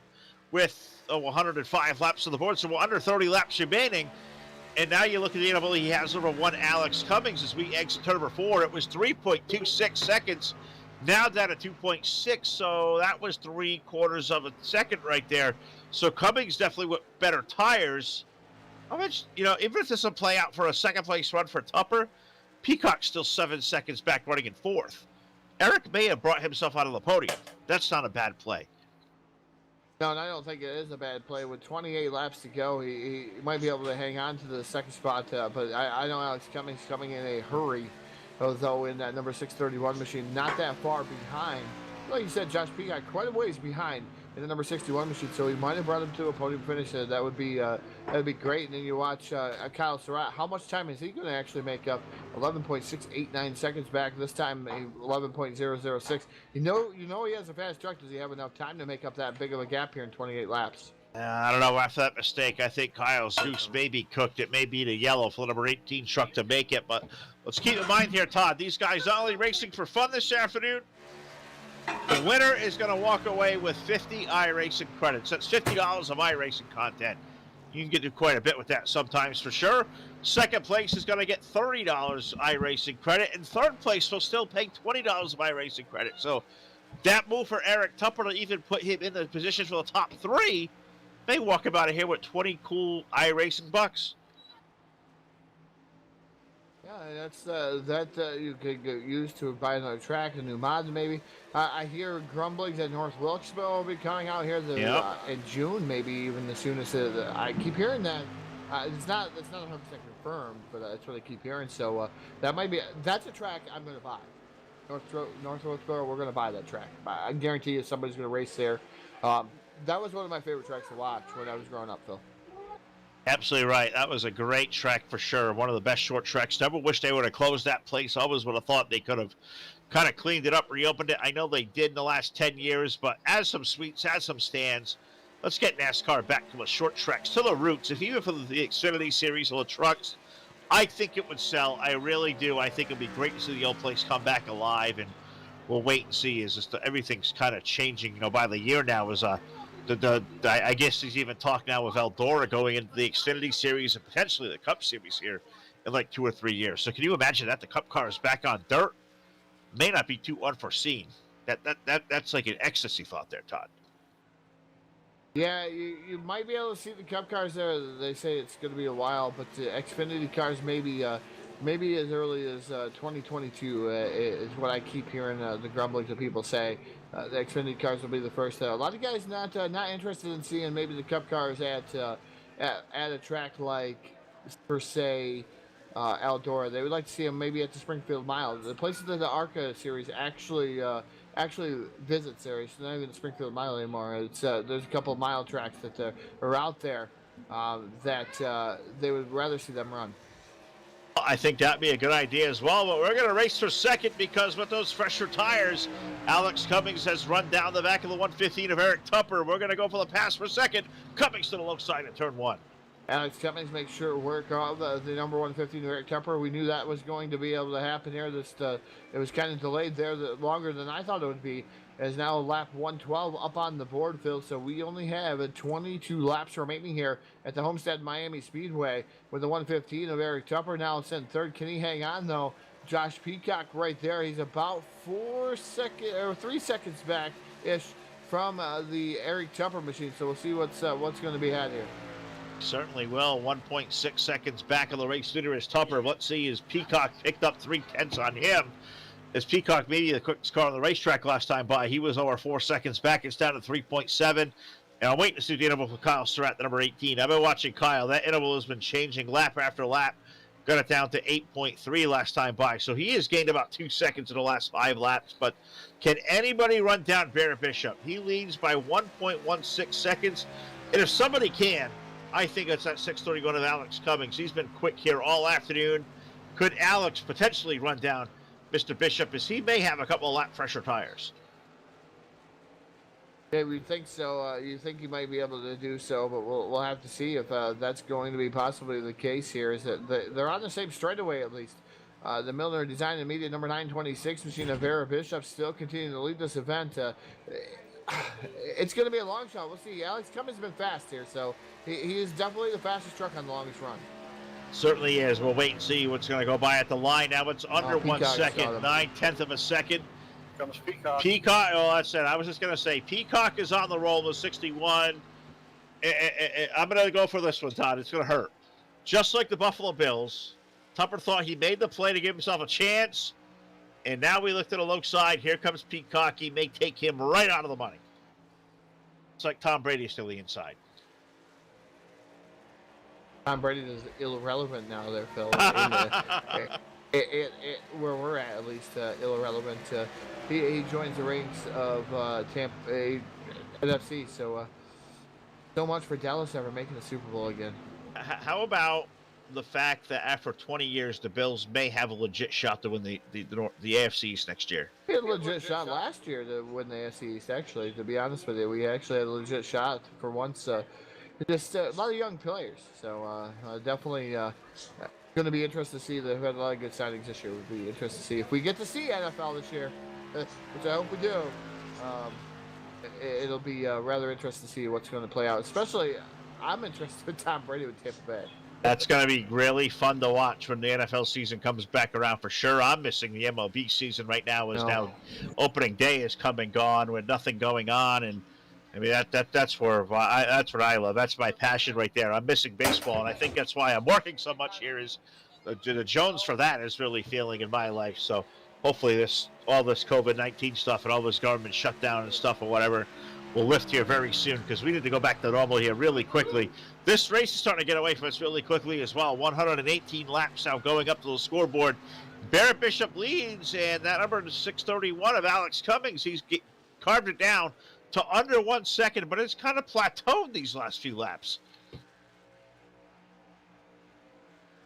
Speaker 3: with 105 laps on the board, so we're under 30 laps remaining. And now you look at the interval he has over one Alex Cummings as we exit turn number 4. It was 3.26 seconds, now down to 2.6, so that was 3/4 of a second right there. So Cummings definitely with better tires. How much, even if this doesn't play out for a second-place run for Tupper, Peacock's still 7 seconds back running in fourth. Eric may have brought himself out of the podium. That's not a bad play.
Speaker 2: No, and I don't think it is a bad play. With 28 laps to go, he might be able to hang on to the second spot. But I know Alex Cummings coming in a hurry, although in that number 631 machine, not that far behind. Like you said, Josh Peacock quite a ways behind in the number 61 machine, so he might have brought him to a podium finish. That would be great. And then you watch Kyle Surratt. How much time is he going to actually make up? 11.689 seconds back. This time 11.006. You know he has a fast truck. Does he have enough time to make up that big of a gap here in 28 laps?
Speaker 3: I don't know. After that mistake, I think Kyle's goose may be cooked. It may be the yellow for the number 18 truck to make it. But let's keep in mind here, Todd, these guys not only racing for fun this afternoon, the winner is going to walk away with 50 iRacing credits. That's $50 of iRacing content. You can get to quite a bit with that sometimes for sure. Second place is going to get $30 iRacing credit, and third place will still pay $20 of iRacing credit. So that move for Eric Tupper to even put him in the position for the top 3 may walk him out of here with 20 cool iRacing bucks.
Speaker 2: Yeah, that's you could use to buy another track, a new mod maybe. I hear grumblings that North Wilkesboro will be coming out here in June, maybe even the soonest. I keep hearing that. It's not 100% confirmed, but that's what I keep hearing. So that's a track I'm going to buy. North Wilkesboro, we're going to buy that track. I guarantee you somebody's going to race there. That was one of my favorite tracks to watch when I was growing up, Phil.
Speaker 3: Absolutely right. That was a great track for sure. One of the best short tracks. Never wish they would have closed that place. Always would have thought they could have kind of cleaned it up, reopened it. I know they did in the last 10 years, but as some suites, as some stands, let's get NASCAR back to the short tracks, to the roots. If even for the Xfinity Series or the trucks, I think it would sell. I really do. I think it would be great to see the old place come back alive, and we'll wait and see. Everything's kind of changing, by the year now. I guess he's even talked now with Eldora going into the Xfinity Series and potentially the Cup Series here in like 2 or 3 years. So can you imagine that the Cup car is back on dirt? May not be too unforeseen. That's like an ecstasy thought there, Todd.
Speaker 2: Yeah, you might be able to see the Cup cars there. They say it's going to be a while, but the Xfinity cars maybe as early as 2022 is what I keep hearing the grumblings of people say. The Xfinity cars will be the first. A lot of guys not interested in seeing maybe the Cup cars at a track like, per se, Eldora. They would like to see them maybe at the Springfield Mile. The places that the ARCA series actually visits there. It's not even the Springfield Mile anymore. It's there's a couple of mile tracks that are out there that they would rather see them run.
Speaker 3: I think that'd be a good idea as well, but we're going to race for second because with those fresher tires, Alex Cummings has run down the back of the 115 of Eric Tupper. We're going to go for the pass for second. Cummings to the low side of turn 1.
Speaker 2: Alex Cummings makes sure to work off the number 115 of Eric Tupper. We knew that was going to be able to happen here. It was kind of delayed there longer than I thought it would be. As now lap 112 up on the board, Phil. So we only have 22 laps remaining here at the Homestead Miami Speedway with the 115 of Eric Tupper now sent third. Can he hang on though? Josh Peacock right there. He's about 3 seconds back ish from the Eric Tupper machine. So we'll see what's going to be had here.
Speaker 3: Certainly will. 1.6 seconds back of the race leader is Tupper. Let's see, as Peacock picked up 3/10 on him. As Peacock maybe the quickest car on the racetrack last time by, he was over 4 seconds back. It's down to 3.7. And I'm waiting to see the interval for Kyle Surratt, the number 18. I've been watching Kyle. That interval has been changing lap after lap. Got it down to 8.3 last time by. So he has gained about 2 seconds in the last 5 laps. But can anybody run down Barrett Bishop? He leads by 1.16 seconds. And if somebody can, I think it's that 631 of Alex Cummings. He's been quick here all afternoon. Could Alex potentially run down Mr. Bishop, as he may have a couple of lap fresher tires?
Speaker 2: Yeah, we think so. You think he might be able to do so, but we'll have to see if that's going to be possibly the case here. Is that they're on the same straightaway at least. The Milner Design and Media number 926 machine of Vera Bishop still continuing to lead this event. It's going to be a long shot. We'll see. Alex Cummings has been fast here, so he is definitely the fastest truck on the longest run.
Speaker 3: Certainly is. We'll wait and see what's going to go by at the line. Now it's under 1 second, 9/10 of a second.
Speaker 1: Comes Peacock.
Speaker 3: Peacock, oh, that's it. I was just going to say, Peacock is on the roll with 61. I'm going to go for this one, Todd. It's going to hurt. Just like the Buffalo Bills, Tupper thought he made the play to give himself a chance, and now we looked at a low side. Here comes Peacock. He may take him right out of the money. It's like Tom Brady still the inside.
Speaker 2: Tom Brady is irrelevant now there, Phil. Where we're at least, irrelevant. He joins the ranks of Tampa NFC, so much for Dallas ever making the Super Bowl again.
Speaker 3: How about the fact that after 20 years, the Bills may have a legit shot to win the AFC East next year?
Speaker 2: We had a legit shot last year to win the AFC East, actually, to be honest with you. We actually had a legit shot for once. Just a lot of young players, so definitely going to be interested to see. They've had a lot of good signings this year. Would be interested to see if we get to see NFL this year, which I hope we do. It'll be rather interesting to see what's going to play out. Especially, I'm interested in Tom Brady with Tampa Bay.
Speaker 3: That's going to be really fun to watch when the NFL season comes back around for sure. I'm missing the MLB season right now. Now opening day is come and gone with nothing going on, and I mean that's what I love. That's my passion right there. I'm missing baseball, and I think that's why I'm working so much here. Is the Jones for that is really feeling in my life. So hopefully all this COVID-19 stuff and all this government shutdown and stuff or whatever will lift here very soon, because we need to go back to normal here really quickly. This race is starting to get away from us really quickly as well. 118 laps now going up to the scoreboard. Barrett Bishop leads, and that number is 631 of Alex Cummings. He's carved it down to under 1 second, but it's kind of plateaued these last few laps.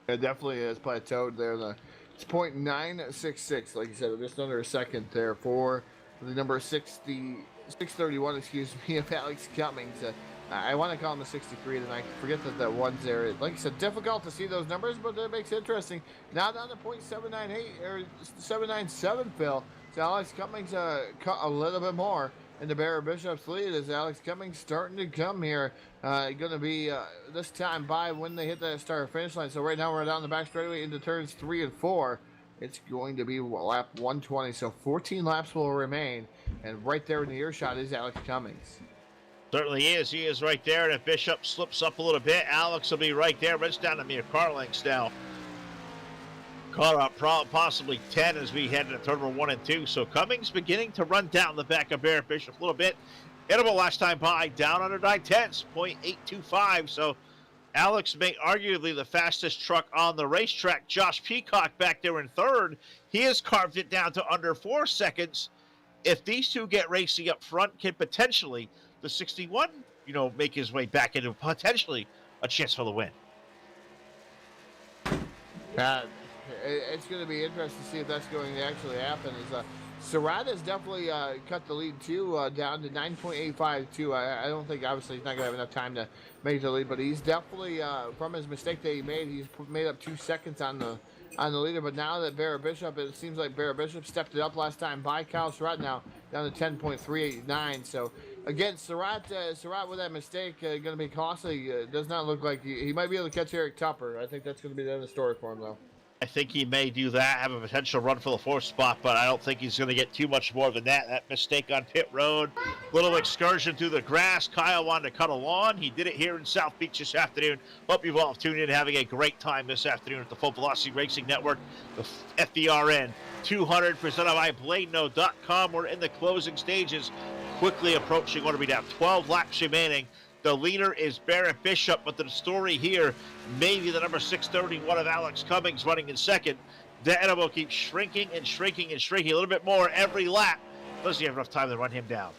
Speaker 2: It definitely has plateaued there. It's .966, like you said, just under a second there for the number 631, excuse me, of Alex Cummings. I want to call him a 63, and I forget that one's there. Like I said, difficult to see those numbers, but that makes it interesting. Now down to .798 or 797, Phil. So Alex Cummings cut a little bit more in the Barrett Bishop's lead as Alex Cummings starting to come here. Going to be this time by when they hit that start-finish line. So right now we're down the back straightaway into turns 3 and 4. It's going to be lap 120, so 14 laps will remain. And right there in the earshot is Alex Cummings.
Speaker 3: Certainly is. He is right there. And if Bishop slips up a little bit, Alex will be right there. But it's down to mere car lengths now. Car up possibly 10 as we head into turn number 1 and 2. So Cummings beginning to run down the back of Barrett Bishop a little bit. Hittable last time by, down under 9/10, .825. So Alex may arguably the fastest truck on the racetrack. Josh Peacock back there in third. He has carved it down to under 4 seconds. If these two get racing up front, can potentially the 61, make his way back into potentially a chance for the win.
Speaker 2: It's going to be interesting to see if that's going to actually happen. Surratt has definitely cut the lead too, down to 9.852. I don't think, obviously, he's not going to have enough time to make the lead, but he's definitely, from his mistake that he made, he's made up 2 seconds on the leader. But now that Barrett Bishop, it seems like Barrett Bishop stepped it up last time by Kyle Surratt, now down to 10.389. So again, Surratt with that mistake going to be costly. Does not look like he might be able to catch Eric Tupper. I think that's going to be the end of the story for him, though.
Speaker 3: I think he may do that, have a potential run for the 4th spot, but I don't think he's going to get too much more than that. That mistake on pit road, little excursion through the grass. Kyle wanted to cut a lawn. He did it here in South Beach this afternoon. Hope you've all tuned in, having a great time this afternoon at the Full Velocity Racing Network, the FVRN 200 presented by BladeNo.com. We're in the closing stages, quickly approaching what will be down 12 laps remaining. The leader is Barrett Bishop, but the story here may be the number 631 of Alex Cummings running in second. The animal keeps shrinking and shrinking and shrinking a little bit more every lap. Doesn't have enough time to run him down.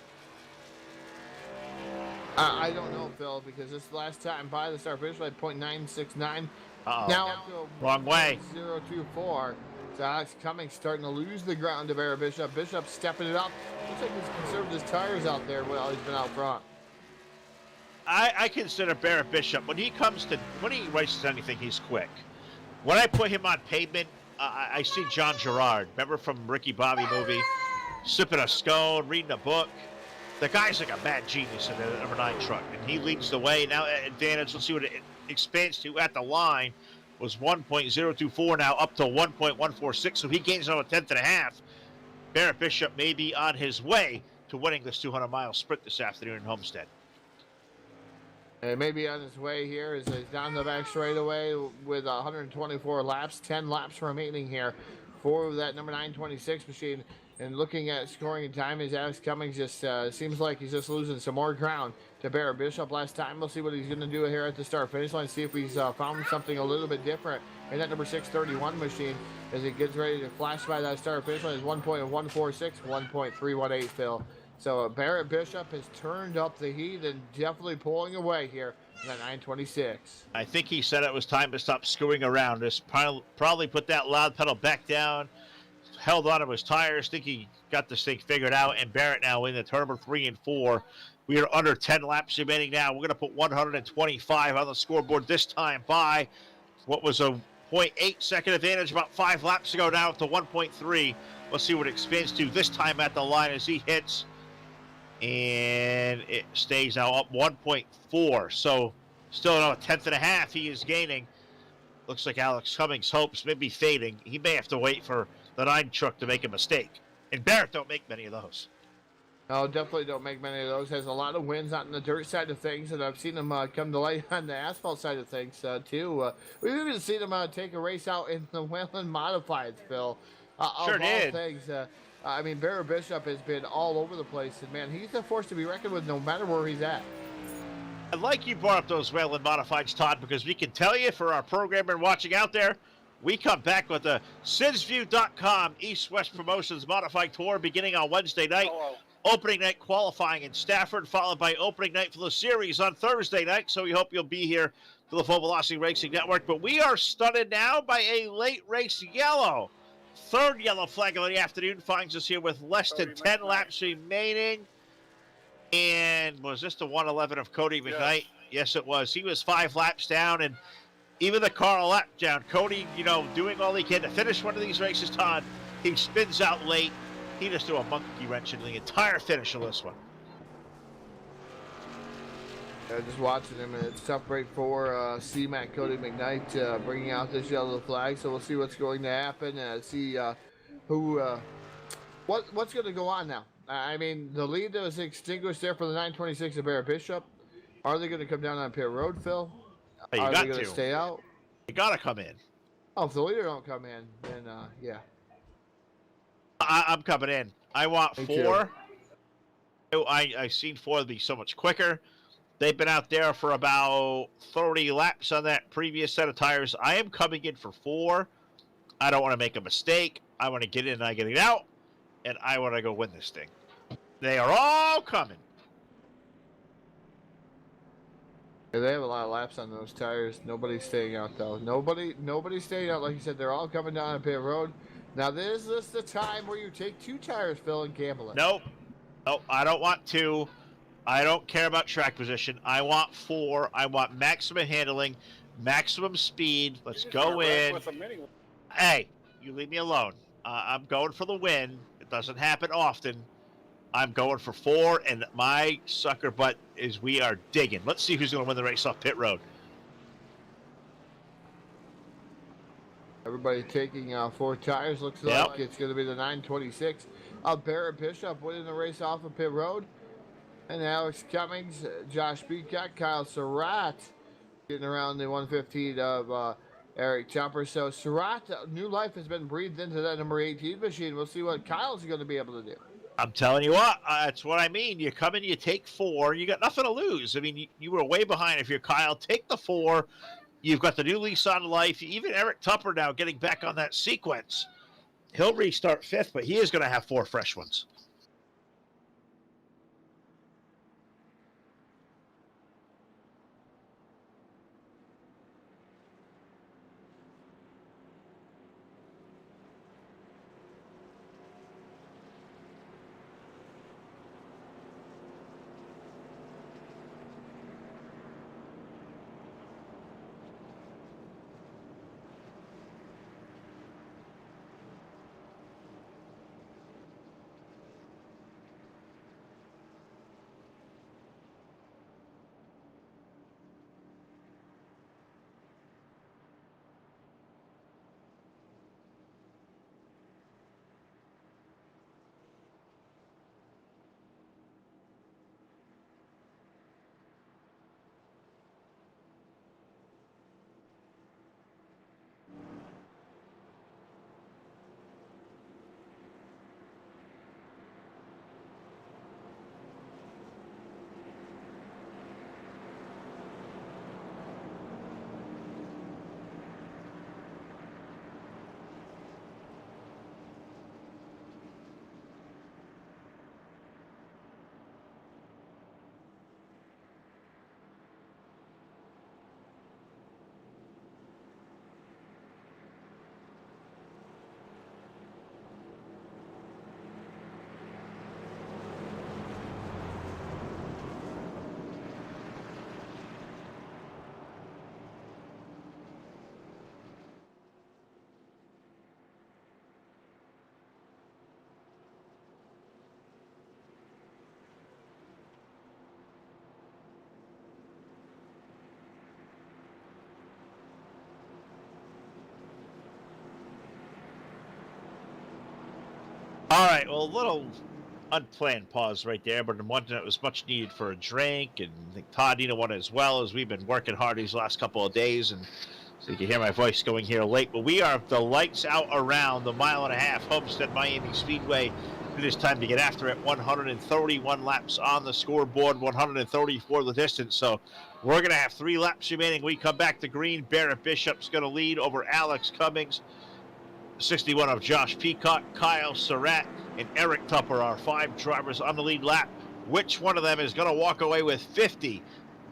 Speaker 2: I don't know, Phil, because this last time by the start finish line, .969.
Speaker 3: Uh-oh.
Speaker 2: Now up to
Speaker 3: Wrong way.
Speaker 2: 024. So Alex Cummings starting to lose the ground to Barrett Bishop. Bishop stepping it up. Looks like he's conserved his tires out there while he's been out front.
Speaker 3: I consider Barrett Bishop, when he races anything, he's quick. When I put him on pavement, I see John Gerard. Remember from Ricky Bobby movie? Sipping a scone, reading a book. The guy's like a mad genius in the number 9 truck, and he leads the way. Now, advantage, let's see what it expands to at the line, was 1.024, now up to 1.146, so he gains another 1/10.5. Barrett Bishop may be on his way to winning this 200-mile sprint this afternoon in Homestead.
Speaker 2: And maybe on his way here as he's down the back straightaway with 124 laps, 10 laps remaining here for that number 926 machine. And looking at scoring and time, as Alex Cummings just seems like he's just losing some more ground to Barrett Bishop last time. We'll see what he's going to do here at the start-finish line, see if he's found something a little bit different in that number 631 machine as he gets ready to flash by that start-finish line. Is 1.146, 1.318, Phil. So Barrett Bishop has turned up the heat and definitely pulling away here in that 926.
Speaker 3: I think he said it was time to stop screwing around. Just probably put that loud pedal back down, held on to his tires, think he got this thing figured out, and Barrett now in the turn number 3 and 4. We are under 10 laps remaining now. We're going to put 125 on the scoreboard this time by what was a 0.8 second advantage about 5 laps ago, now up to 1.3. Let's see what it expands to this time at the line as he hits. And it stays now up 1.4. So still another 1/10.5 he is gaining. Looks like Alex Cummings' hopes may be fading. He may have to wait for the 9 truck to make a mistake. And Barrett don't make many of those.
Speaker 2: No, definitely don't make many of those. Has a lot of wins out in the dirt side of things, and I've seen him come to light on the asphalt side of things, too. We've even seen him take a race out in the Wayland Modifieds, Phil.
Speaker 3: Sure did.
Speaker 2: Things, I mean, Barrett Bishop has been all over the place, and, man, he's a force to be reckoned with no matter where he's at.
Speaker 3: I like you brought up those Wayland Modifieds, Todd, because we can tell you for our programmer watching out there, we come back with the SidsView.com East-West Promotions Modified Tour beginning on Wednesday night.
Speaker 1: Hello.
Speaker 3: Opening night qualifying in Stafford, followed by opening night for the series on Thursday night. So we hope you'll be here for the Full Velocity Racing Network. But we are stunned now by a late race yellow. Third yellow flag of the afternoon finds us here with less than 10 laps remaining. And was this the 111 of Cody McKnight? Yes, it was. He was 5 laps down, and even the car a lap down. Cody, doing all he can to finish one of these races, Todd. He spins out late. He just threw a monkey wrench in the entire finish of this one.
Speaker 2: Just watching him, and it's tough break for C-Mac Cody McKnight bringing out this yellow flag. So we'll see what's going to happen and see what's going to go on now. I mean, the lead that was extinguished there for the 926 of Barrett Bishop. Are they going to come down on pit road, Phil?
Speaker 3: Hey,
Speaker 2: Are they going to stay out?
Speaker 3: You got to come in.
Speaker 2: Oh, if the leader don't come in, then yeah.
Speaker 3: I'm coming in. I want
Speaker 2: Me
Speaker 3: 4. I seen 4 to be so much quicker. They've been out there for about 30 laps on that previous set of tires. I am coming in for 4. I don't want to make a mistake. I want to get in and I get it out. And I want to go win this thing. They are all coming.
Speaker 2: Yeah, they have a lot of laps on those tires. Nobody's staying out, though. Nobody's staying out. Like you said, they're all coming down on pit road. Now, is this the time where you take 2 tires, Phil, and gamble it?
Speaker 3: Nope. Nope, I don't want 2. I don't care about track position. I want 4. I want maximum handling, maximum speed. Let's go in. Hey, you leave me alone. I'm going for the win. It doesn't happen often. I'm going for 4, and my sucker butt is we are digging. Let's see who's going to win the race off pit road.
Speaker 2: Everybody taking 4 tires. Looks like it's going to be the 926 of Barrett Bishop winning the race off of pit road. And Alex Cummings, Josh Beacock, Kyle Surratt getting around the 115 of Eric Chopper. So Surratt, new life has been breathed into that number 18 machine. We'll see what Kyle's going to be able to do.
Speaker 3: I'm telling you what, that's what I mean. You come in, you take 4, you got nothing to lose. I mean, you were way behind. If you're Kyle, take the 4. You've got the new lease on life. Even Eric Tupper now getting back on that sequence. He'll restart 5th, but he is going to have 4 fresh ones. All right, well, a little unplanned pause right there, but one that was much needed for a drink, and I think Todd needed one as well, as we've been working hard these last couple of days, and so you can hear my voice going here late. But we are the lights out around the mile-and-a-half Homestead Miami Speedway. It is time to get after it. 131 laps on the scoreboard, 134 the distance. So we're going to have 3 laps remaining. We come back to green. Barrett Bishop's going to lead over Alex Cummings. 61 of Josh Peacock, Kyle Surratt, and Eric Tupper are 5 drivers on the lead lap. Which one of them is going to walk away with $50 in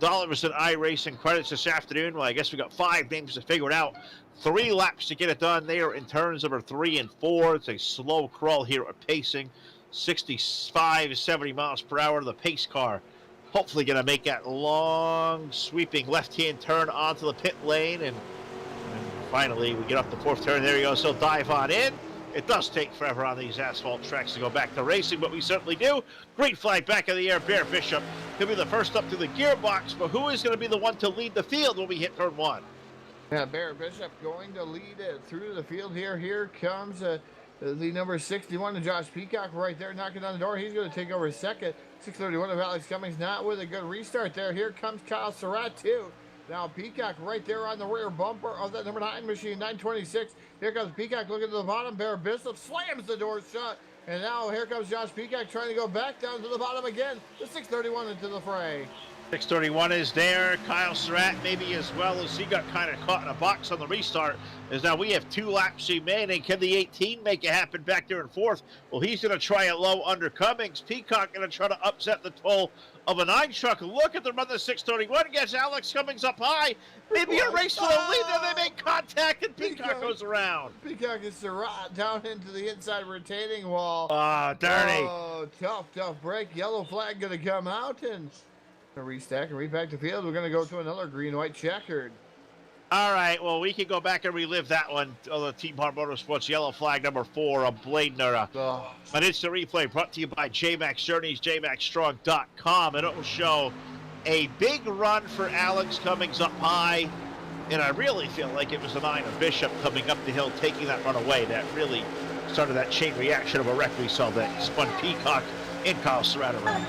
Speaker 3: iRacing credits this afternoon? Well, I guess we got 5 names to figure it out. 3 laps to get it done. They are in turns number 3 and 4. It's a slow crawl here at pacing, 65 to 70 miles per hour. The pace car hopefully going to make that long, sweeping left-hand turn onto the pit lane, and finally, we get up the 4th turn. There he goes. He'll dive on in. It does take forever on these asphalt tracks to go back to racing, but we certainly do. Green flag back in the air. Bear Bishop could be the first up to the gearbox, but who is going to be the one to lead the field when we hit turn 1?
Speaker 2: Yeah, Bear Bishop going to lead it through the field here. Here comes the number 61 to Josh Peacock right there knocking on the door. He's going to take over second. 631 of Alex Cummings, not with a good restart there. Here comes Kyle Surratt too. Now Peacock right there on the rear bumper of that number 9 machine, 926. Here comes Peacock looking to the bottom. Bear Bishop slams the door shut. And now here comes Josh Peacock trying to go back down to the bottom again. The 631 into the fray.
Speaker 3: 631 is there. Kyle Surratt maybe as well, as he got kind of caught in a box on the restart. As now we have 2 laps remaining. Can the 18 make it happen back there in 4th? Well, he's going to try it low under Cummings. Peacock going to try to upset the toll of a 9 truck. Look at the run, the 631 gets Alex Cummings up high. Maybe a race for the lead. Then they make contact and Peacock goes around.
Speaker 2: Peacock is Surratt down into the inside retaining wall.
Speaker 3: Ah, dirty.
Speaker 2: Oh, tough break. Yellow flag going to come out, and restack and repack the field. We're going to go to another green-white checkered.
Speaker 3: All right, well, we can go back and relive that one. Oh, the Team Hard Motorsports yellow flag number 4, a Bladner. An instant replay brought to you by JMax Journeys, jmaxstrong.com, and it will show a big run for Alex Cummings up high, and I really feel like it was the 9 of Bishop coming up the hill, taking that run away. That really started that chain reaction of a wreck we saw that spun Peacock and Kyle Surratt around.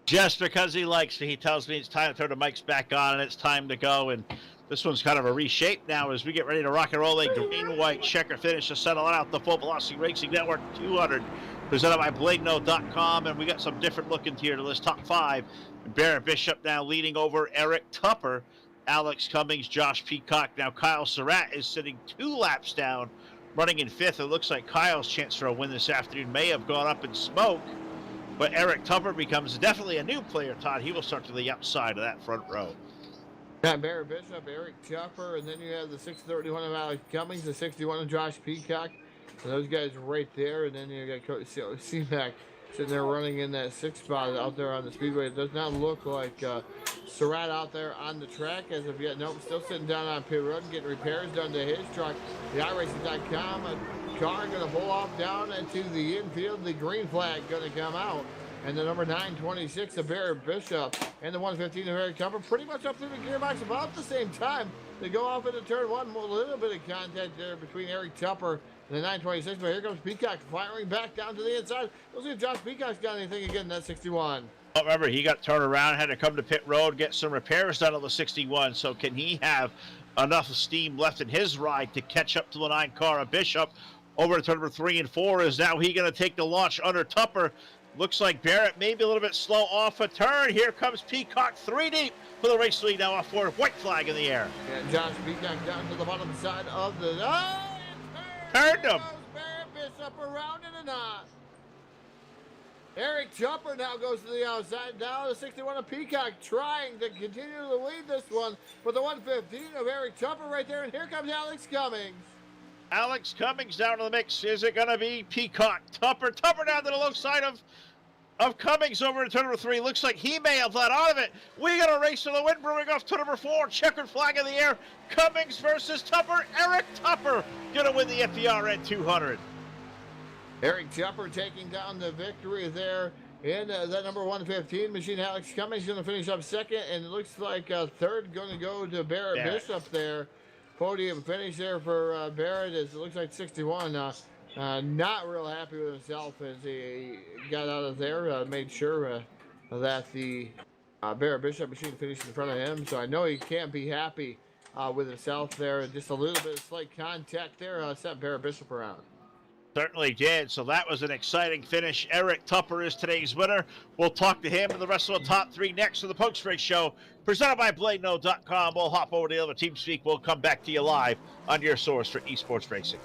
Speaker 3: Just because he likes me, he tells me it's time to turn the mics back on and it's time to go. And this one's kind of a reshape now as we get ready to rock and roll a green-white checker finish to settle out the Full Velocity Racing Network 200, presented by BladeNote.com. And we got some different lookings here to this top 5. Barrett Bishop now leading over Eric Tupper, Alex Cummings, Josh Peacock. Now Kyle Surratt is sitting 2 laps down, running in 5th. It looks like Kyle's chance for a win this afternoon may have gone up in smoke. But Eric Tupper becomes definitely a new player, Todd. He will start to the outside of that front row.
Speaker 2: Yeah, Barrett Bishop, Eric Tupper, and then you have the 631 of Alex Cummings, the 61 of Josh Peacock. And those guys right there, and then you got Coach C-Mac sitting there running in that 6th spot out there on the speedway. It does not look like Surratt out there on the track as of yet. Nope, still sitting down on pit road and getting repairs done to his truck. The iRacing.com car going to pull off down into the infield. The green flag going to come out. And the number 926 of Barrett Bishop and the 115 of Eric Tupper pretty much up through the gearbox about the same time. They go off into turn 1, a little bit of contact there between Eric Tupper and the 926, but here comes Peacock firing back down to the inside. We'll see if Josh Peacock's got anything again in that 61.
Speaker 3: Well, remember, he got turned around, had to come to pit road, get some repairs done on the 61. So can he have enough steam left in his ride to catch up to the 9 car of Bishop? Over to turn number 3 and 4 is now he going to take the launch under Tupper. Looks like Barrett maybe a little bit slow off a turn. Here comes Peacock 3 deep for the race lead now off for white flag in the air.
Speaker 2: And Josh Peacock down to the bottom side of the... Oh,
Speaker 3: Turned him.
Speaker 2: Barrett Bishop around in a knot. Eric Tupper now goes to the outside. Now the 61 of Peacock trying to continue to lead this one. But the 115 of Eric Tupper right there. And here comes Alex Cummings.
Speaker 3: Alex Cummings down to the mix. Is it going to be Peacock? Tupper down to the low side of Cummings over to turn number 3. Looks like he may have let out of it. We got a race to the win brewing off turn number 4. Checkered flag in the air. Cummings versus Tupper. Eric Tupper going to win the FVRN 200.
Speaker 2: Eric Tupper taking down the victory there in that number 115 machine. Alex Cummings going to finish up 2nd, and it looks like 3rd going to go to Barrett Bishop there. Podium finish there for Barrett as it looks like 61. Not real happy with himself as he got out of there. Made sure that the Barrett Bishop machine finished in front of him. So I know he can't be happy with himself there. Just a little bit of slight contact there sent Barrett Bishop around.
Speaker 3: Certainly did. So that was an exciting finish. Eric Tupper is today's winner. We'll talk to him and the rest of the top 3 next to the Post Race Show, presented by BladeNote.com. We'll hop over to the other team speak. We'll come back to you live on your source for esports racing.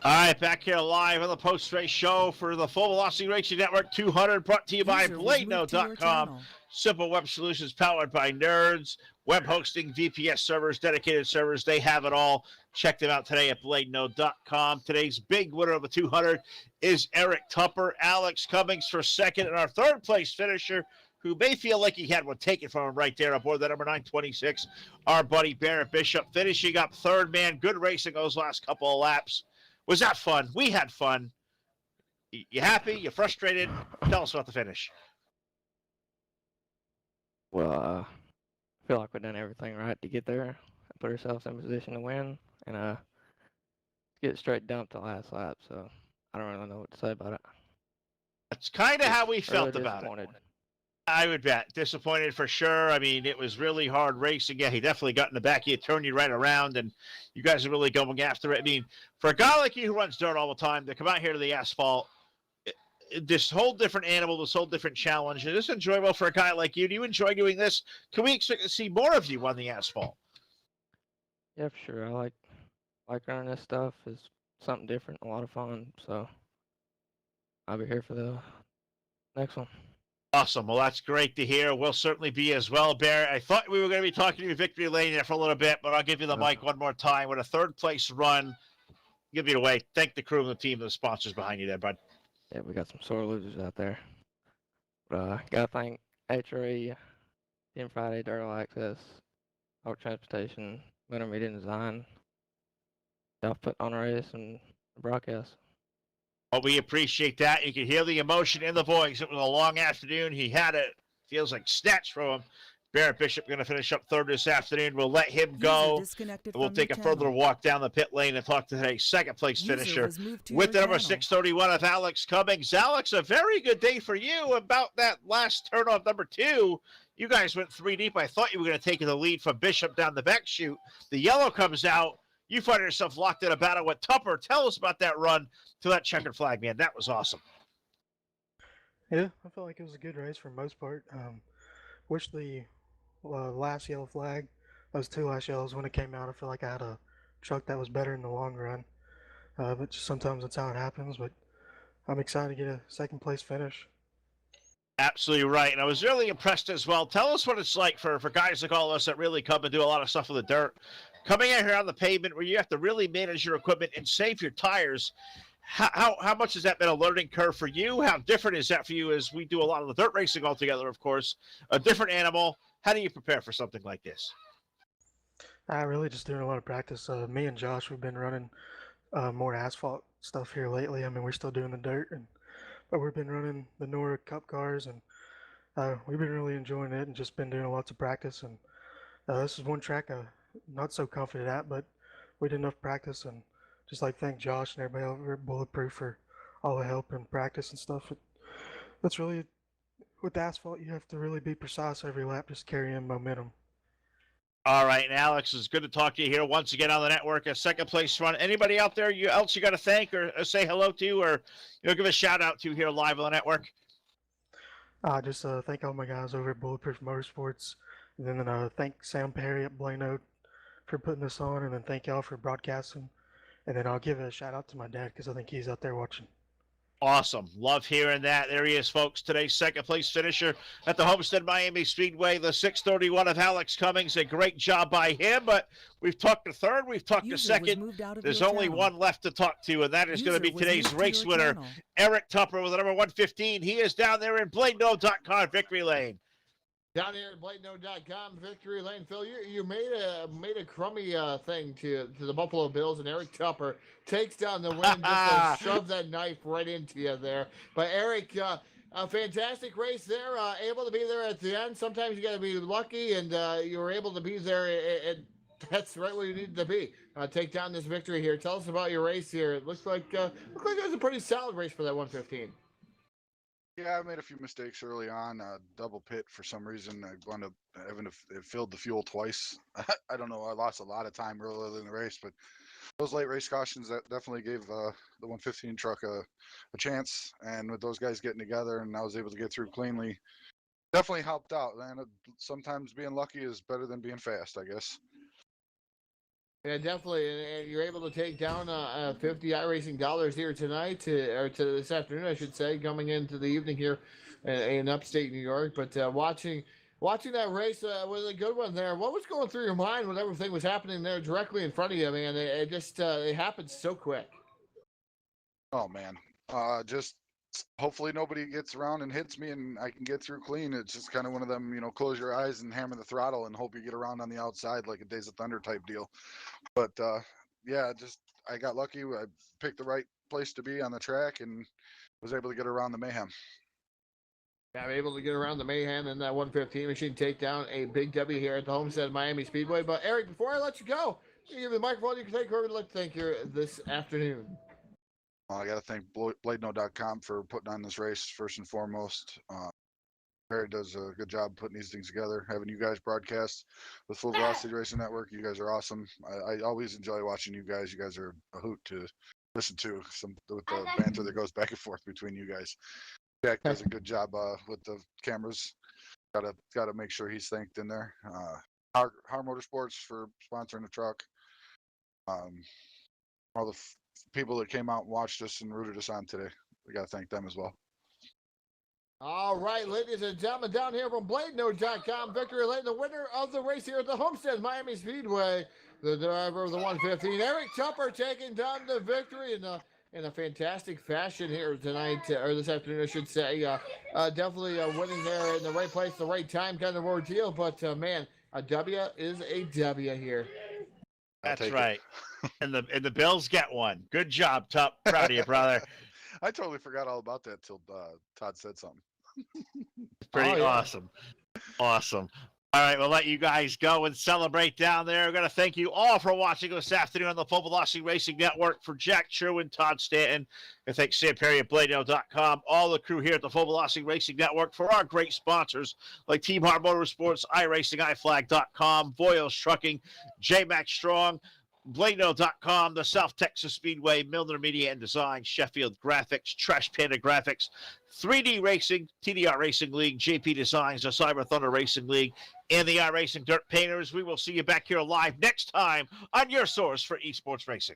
Speaker 3: All right, back here live on the post-race show for the Full Velocity Racing Network 200, brought to you by BladeNote.com. Simple web solutions powered by nerds, web hosting, VPS servers, dedicated servers. They have it all. Check them out today at BladeNote.com. Today's big winner of the 200 is Eric Tupper. Alex Cummings for 2nd, and our 3rd place finisher, who may feel like he had one taken from him right there aboard the number 926. Our buddy Barrett Bishop finishing up third, man. Good racing those last couple of laps. Was that fun? We had fun. You happy? You frustrated? Tell us about the finish.
Speaker 6: Well, I feel like we've done everything right to get there and put ourselves in position to win, and get straight dumped the last lap. So I don't really know what to say about it.
Speaker 3: That's kind of how we
Speaker 6: Really
Speaker 3: felt about it.
Speaker 6: disappointed.
Speaker 3: I would bet. Disappointed for sure. I mean, it was really hard racing. Yeah, he definitely got in the back of you, turned you right around, and you guys are really going after it. I mean, for a guy like you who runs dirt all the time, to come out here to the asphalt, this whole different animal, this whole different challenge. Is this enjoyable for a guy like you? Do you enjoy doing this? Can we expect to see more of you on the asphalt?
Speaker 6: Yeah, for sure. I like running this stuff. It's something different, a lot of fun. So I'll be here for the next one.
Speaker 3: Awesome. Well, that's great to hear. We'll certainly be as well, Barrett. I thought we were going to be talking to you Victory Lane there for a little bit, but I'll give you the mic one more time. With a third place run, give it away. Thank the crew and the team and the sponsors behind you there, bud.
Speaker 6: Yeah, we got some sore losers out there. But gotta thank HRE, Team Friday, Dirt All Access, Oak Transportation, Winter Media and Design. Y'all put on a race and the broadcast.
Speaker 3: Well, we appreciate that. You can hear the emotion in the voice. It was a long afternoon. He had it. Feels like snatched from him. Barrett Bishop going to finish up third this afternoon. We'll let him go. We'll take a further walk down the pit lane and talk to today's second place finisher with the number 631 of Alex Cummings. Alex, a very good day for you. About that last turn off number 2, you guys went 3 deep. I thought you were going to take the lead from Bishop down the back chute. The yellow comes out. You find yourself locked in a battle with Tupper. Tell us about that run to that checkered flag, man. That was awesome.
Speaker 7: Yeah, I felt like it was a good race for the most part. Wish the last yellow flag, those 2 last yellows, when it came out, I feel like I had a truck that was better in the long run. But just sometimes that's how it happens. But I'm excited to get a second place finish.
Speaker 3: Absolutely right. And I was really impressed as well. Tell us what it's like for guys like all of us that really come and do a lot of stuff with the dirt. Coming out here on the pavement where you have to really manage your equipment and save your tires. How much has that been a learning curve for you? How different is that for you as we do a lot of the dirt racing all together, of course? A different animal. How do you prepare for something like this?
Speaker 7: I really just doing a lot of practice. Me and Josh, we've been running more asphalt stuff here lately. I mean, we're still doing the dirt, but we've been running the Nora Cup cars, and we've been really enjoying it and just been doing lots of practice. And this is one track I'm not so confident at, but we did enough practice, and just like thank Josh and everybody over at Bulletproof for all the help and practice and stuff. That's really, with asphalt, you have to really be precise every lap, just carrying momentum.
Speaker 3: All right, and Alex, it's good to talk to you here once again on the network. A second place run. Anybody out there else you got to thank or say hello to, or give a shout out to here live on the network?
Speaker 7: Just thank all my guys over at Bulletproof Motorsports, and then thank Sam Perry at Blano for putting this on, and then thank y'all for broadcasting. And then I'll give a shout out to my dad because I think he's out there watching.
Speaker 3: Awesome. Love hearing that. There he is, folks. Today's second place finisher at the Homestead Miami Speedway, the 631 of Alex Cummings. A great job by him, but we've talked to third, we've talked to second. There's only one left to talk to, and that is going to be today's race winner, Eric Tupper with the number 115. He is down there in BladeNo.com Victory Lane.
Speaker 2: Down here at BladeNo.com, Victory Lane. Phil, you made a crummy thing to the Buffalo Bills, and Eric Tupper takes down the win just to shove that knife right into you there. But Eric, a fantastic race there, able to be there at the end. Sometimes you got to be lucky, and you were able to be there, and that's right where you needed to be. Take down this victory here. Tell us about your race here. It looks like it was a pretty solid race for that 115.
Speaker 8: Yeah, I made a few mistakes early on. Double pit for some reason. I wound up having to filled the fuel twice. I don't know. I lost a lot of time earlier in the race, but those late race cautions that definitely gave the 115 truck a chance. And with those guys getting together, and I was able to get through cleanly, definitely helped out. Man, sometimes being lucky is better than being fast, I guess.
Speaker 2: Yeah, definitely, and you're able to take down 50 iRacing dollars here tonight, or to this afternoon, I should say, coming into the evening here in upstate New York. But watching that race was a good one there. What was going through your mind when everything was happening there directly in front of you, man? It happened so quick.
Speaker 8: Oh man, just hopefully nobody gets around and hits me and I can get through clean. It's just kind of one of them, close your eyes and hammer the throttle and hope you get around on the outside like a Days of Thunder type deal. But yeah, just I got lucky. I picked the right place to be on the track and was able to get around the mayhem.
Speaker 2: I'm able to get around the mayhem in that 115 machine, take down a big W here at the Homestead Miami Speedway. But Eric, before I let you go, give you the microphone. You can take over. Let's thank you this afternoon.
Speaker 8: I got to thank BladeNo.com for putting on this race first and foremost. Barry does a good job putting these things together. Having you guys broadcast with Full Velocity Racing Network, you guys are awesome. I always enjoy watching you guys. You guys are a hoot to listen to. With the banter that goes back and forth between you guys. Jack does a good job with the cameras. Gotta make sure he's thanked in there. Har Motorsports for sponsoring the truck. All the people that came out and watched us and rooted us on today. We gotta thank them as well.
Speaker 2: All right, ladies and gentlemen, down here from BladeNo.com, Victory Lane, the winner of the race here at the Homestead Miami Speedway, the driver of the 115, Eric Tupper, taking down the victory in a fantastic fashion here tonight, or this afternoon, I should say. Definitely winning there in the right place, the right time kind of ordeal, but man, a W is a W here.
Speaker 3: That's right. and the Bills get one. Good job, Tup. Proud of you, brother.
Speaker 8: I totally forgot all about that till Todd said something.
Speaker 3: Pretty awesome. Awesome. All right, we'll let you guys go and celebrate down there. We're going to thank you all for watching this afternoon on the Full Velocity Racing Network. For Jack Sherwin, Todd Stanton, and thanks Sam Perry at BladeNo.com, all the crew here at the Full Velocity Racing Network, for our great sponsors like Team Hart Motorsports, iRacing, iFlag.com, Voyles Trucking, J-Max Strong, BladeNo.com, the South Texas Speedway, Milner Media and Design, Sheffield Graphics, Trash Panda Graphics, 3D Racing, TDR Racing League, JP Designs, the Cyber Thunder Racing League, and the iRacing Dirt Painters. We will see you back here live next time on your source for esports racing.